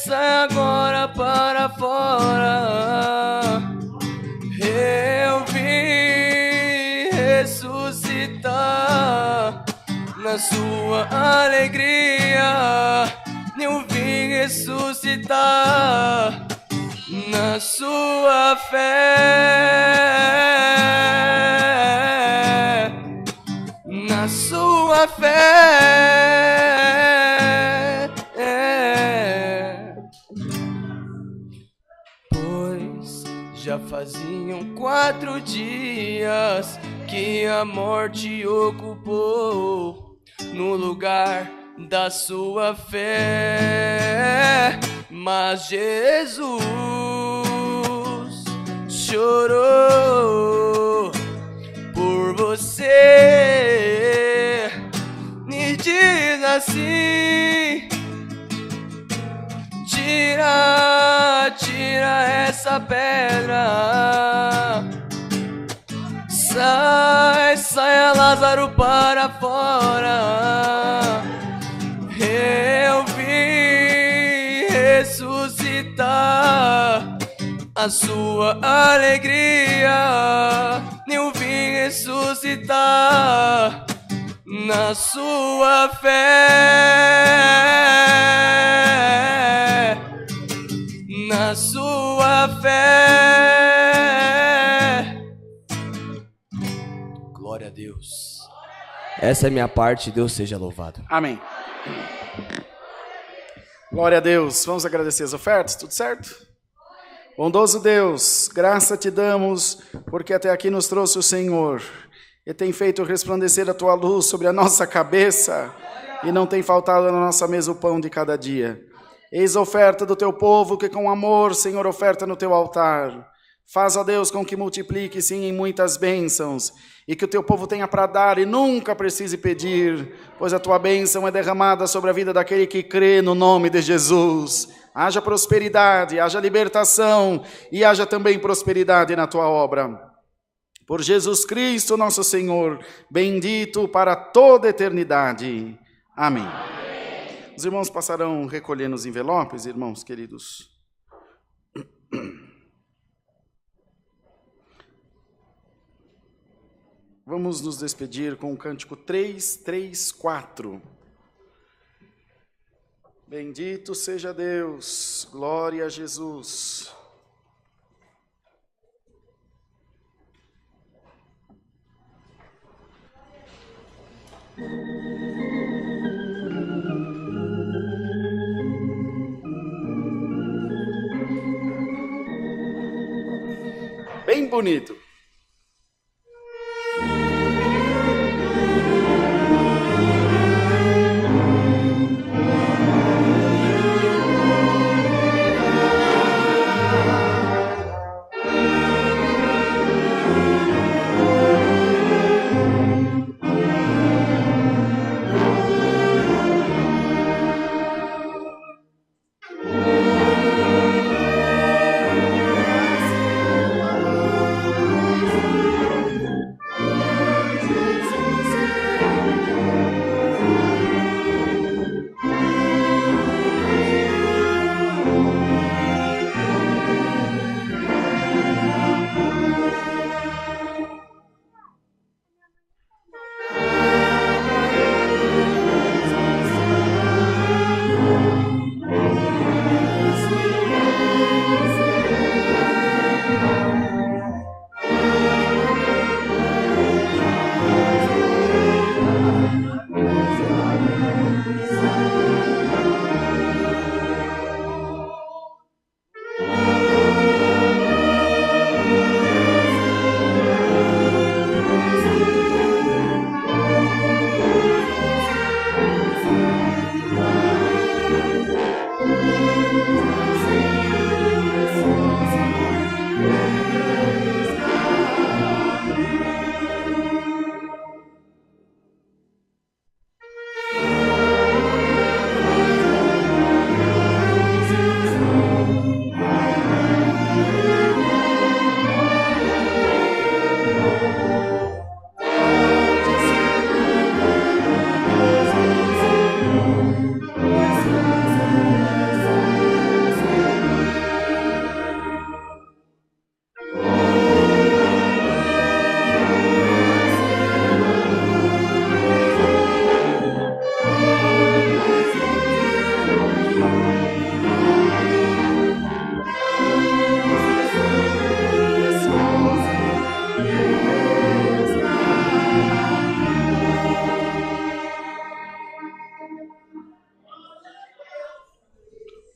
agora para fora. Eu vim ressuscitar na sua alegria, eu vim ressuscitar na sua fé, na sua fé, pois Já faziam 4 dias que a morte ocupou no lugar da sua fé, mas Jesus chorou por você. Me diz assim: tira essa pedra. Saia Lázaro para fora. Eu vim ressuscitar a sua alegria. Eu vim ressuscitar na sua fé. Na sua fé. Glória a Deus. Essa é a minha parte, Deus seja louvado. Amém. Glória a Deus. Vamos agradecer as ofertas, tudo certo? Bondoso Deus, graça te damos, porque até aqui nos trouxe o Senhor, e tem feito resplandecer a tua luz sobre a nossa cabeça, e não tem faltado na nossa mesa o pão de cada dia. Eis a oferta do teu povo, que com amor, Senhor, oferta no teu altar. Faz, ó Deus, com que multiplique, sim, em muitas bênçãos, e que o teu povo tenha para dar e nunca precise pedir, pois a tua bênção é derramada sobre a vida daquele que crê no nome de Jesus. Haja prosperidade, haja libertação e haja também prosperidade na tua obra. Por Jesus Cristo, nosso Senhor, bendito para toda a eternidade. Amém. Os irmãos passarão recolhendo os envelopes, irmãos queridos. Vamos nos despedir com o cântico 334. Bendito seja Deus, glória a Jesus. Bem bonito.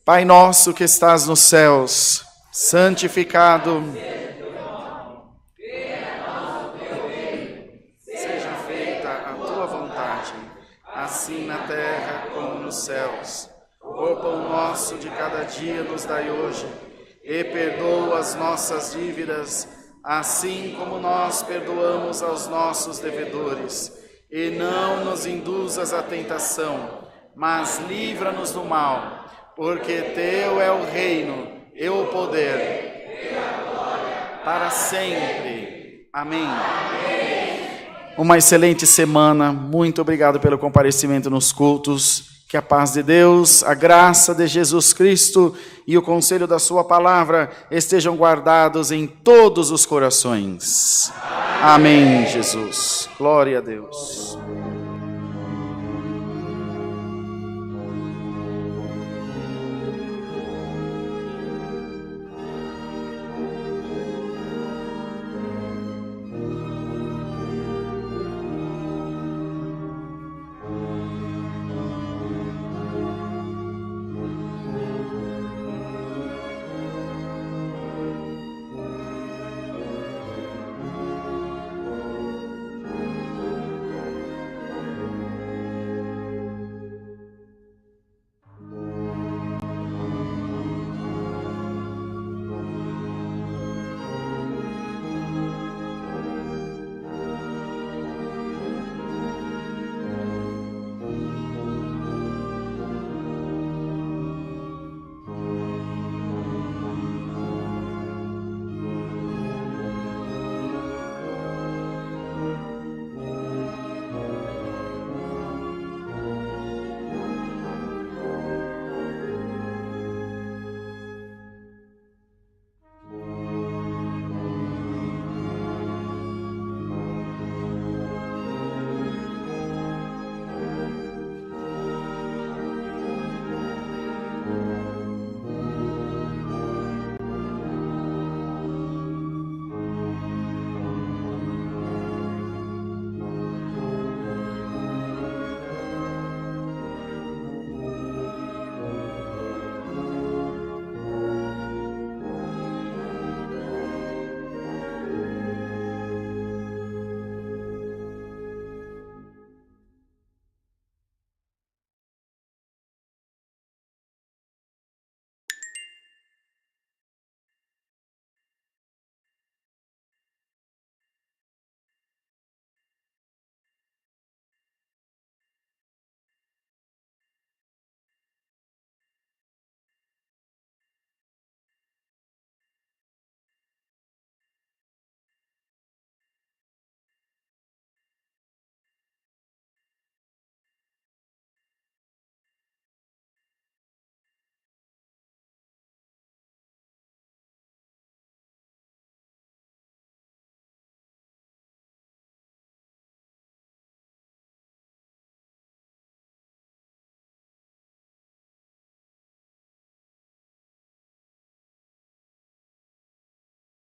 Pai nosso que estás nos céus, santificado seja feita a tua vontade, assim na terra como nos céus. O pão nosso de cada dia nos dai hoje, e perdoa as nossas dívidas, assim como nós perdoamos aos nossos devedores. E não nos induzas à tentação, mas livra-nos do mal, porque teu é o reino e o poder, para sempre. Amém. Uma excelente semana. Muito obrigado pelo comparecimento nos cultos. Que a paz de Deus, a graça de Jesus Cristo e o conselho da sua palavra estejam guardados em todos os corações. Amém, Jesus. Glória a Deus.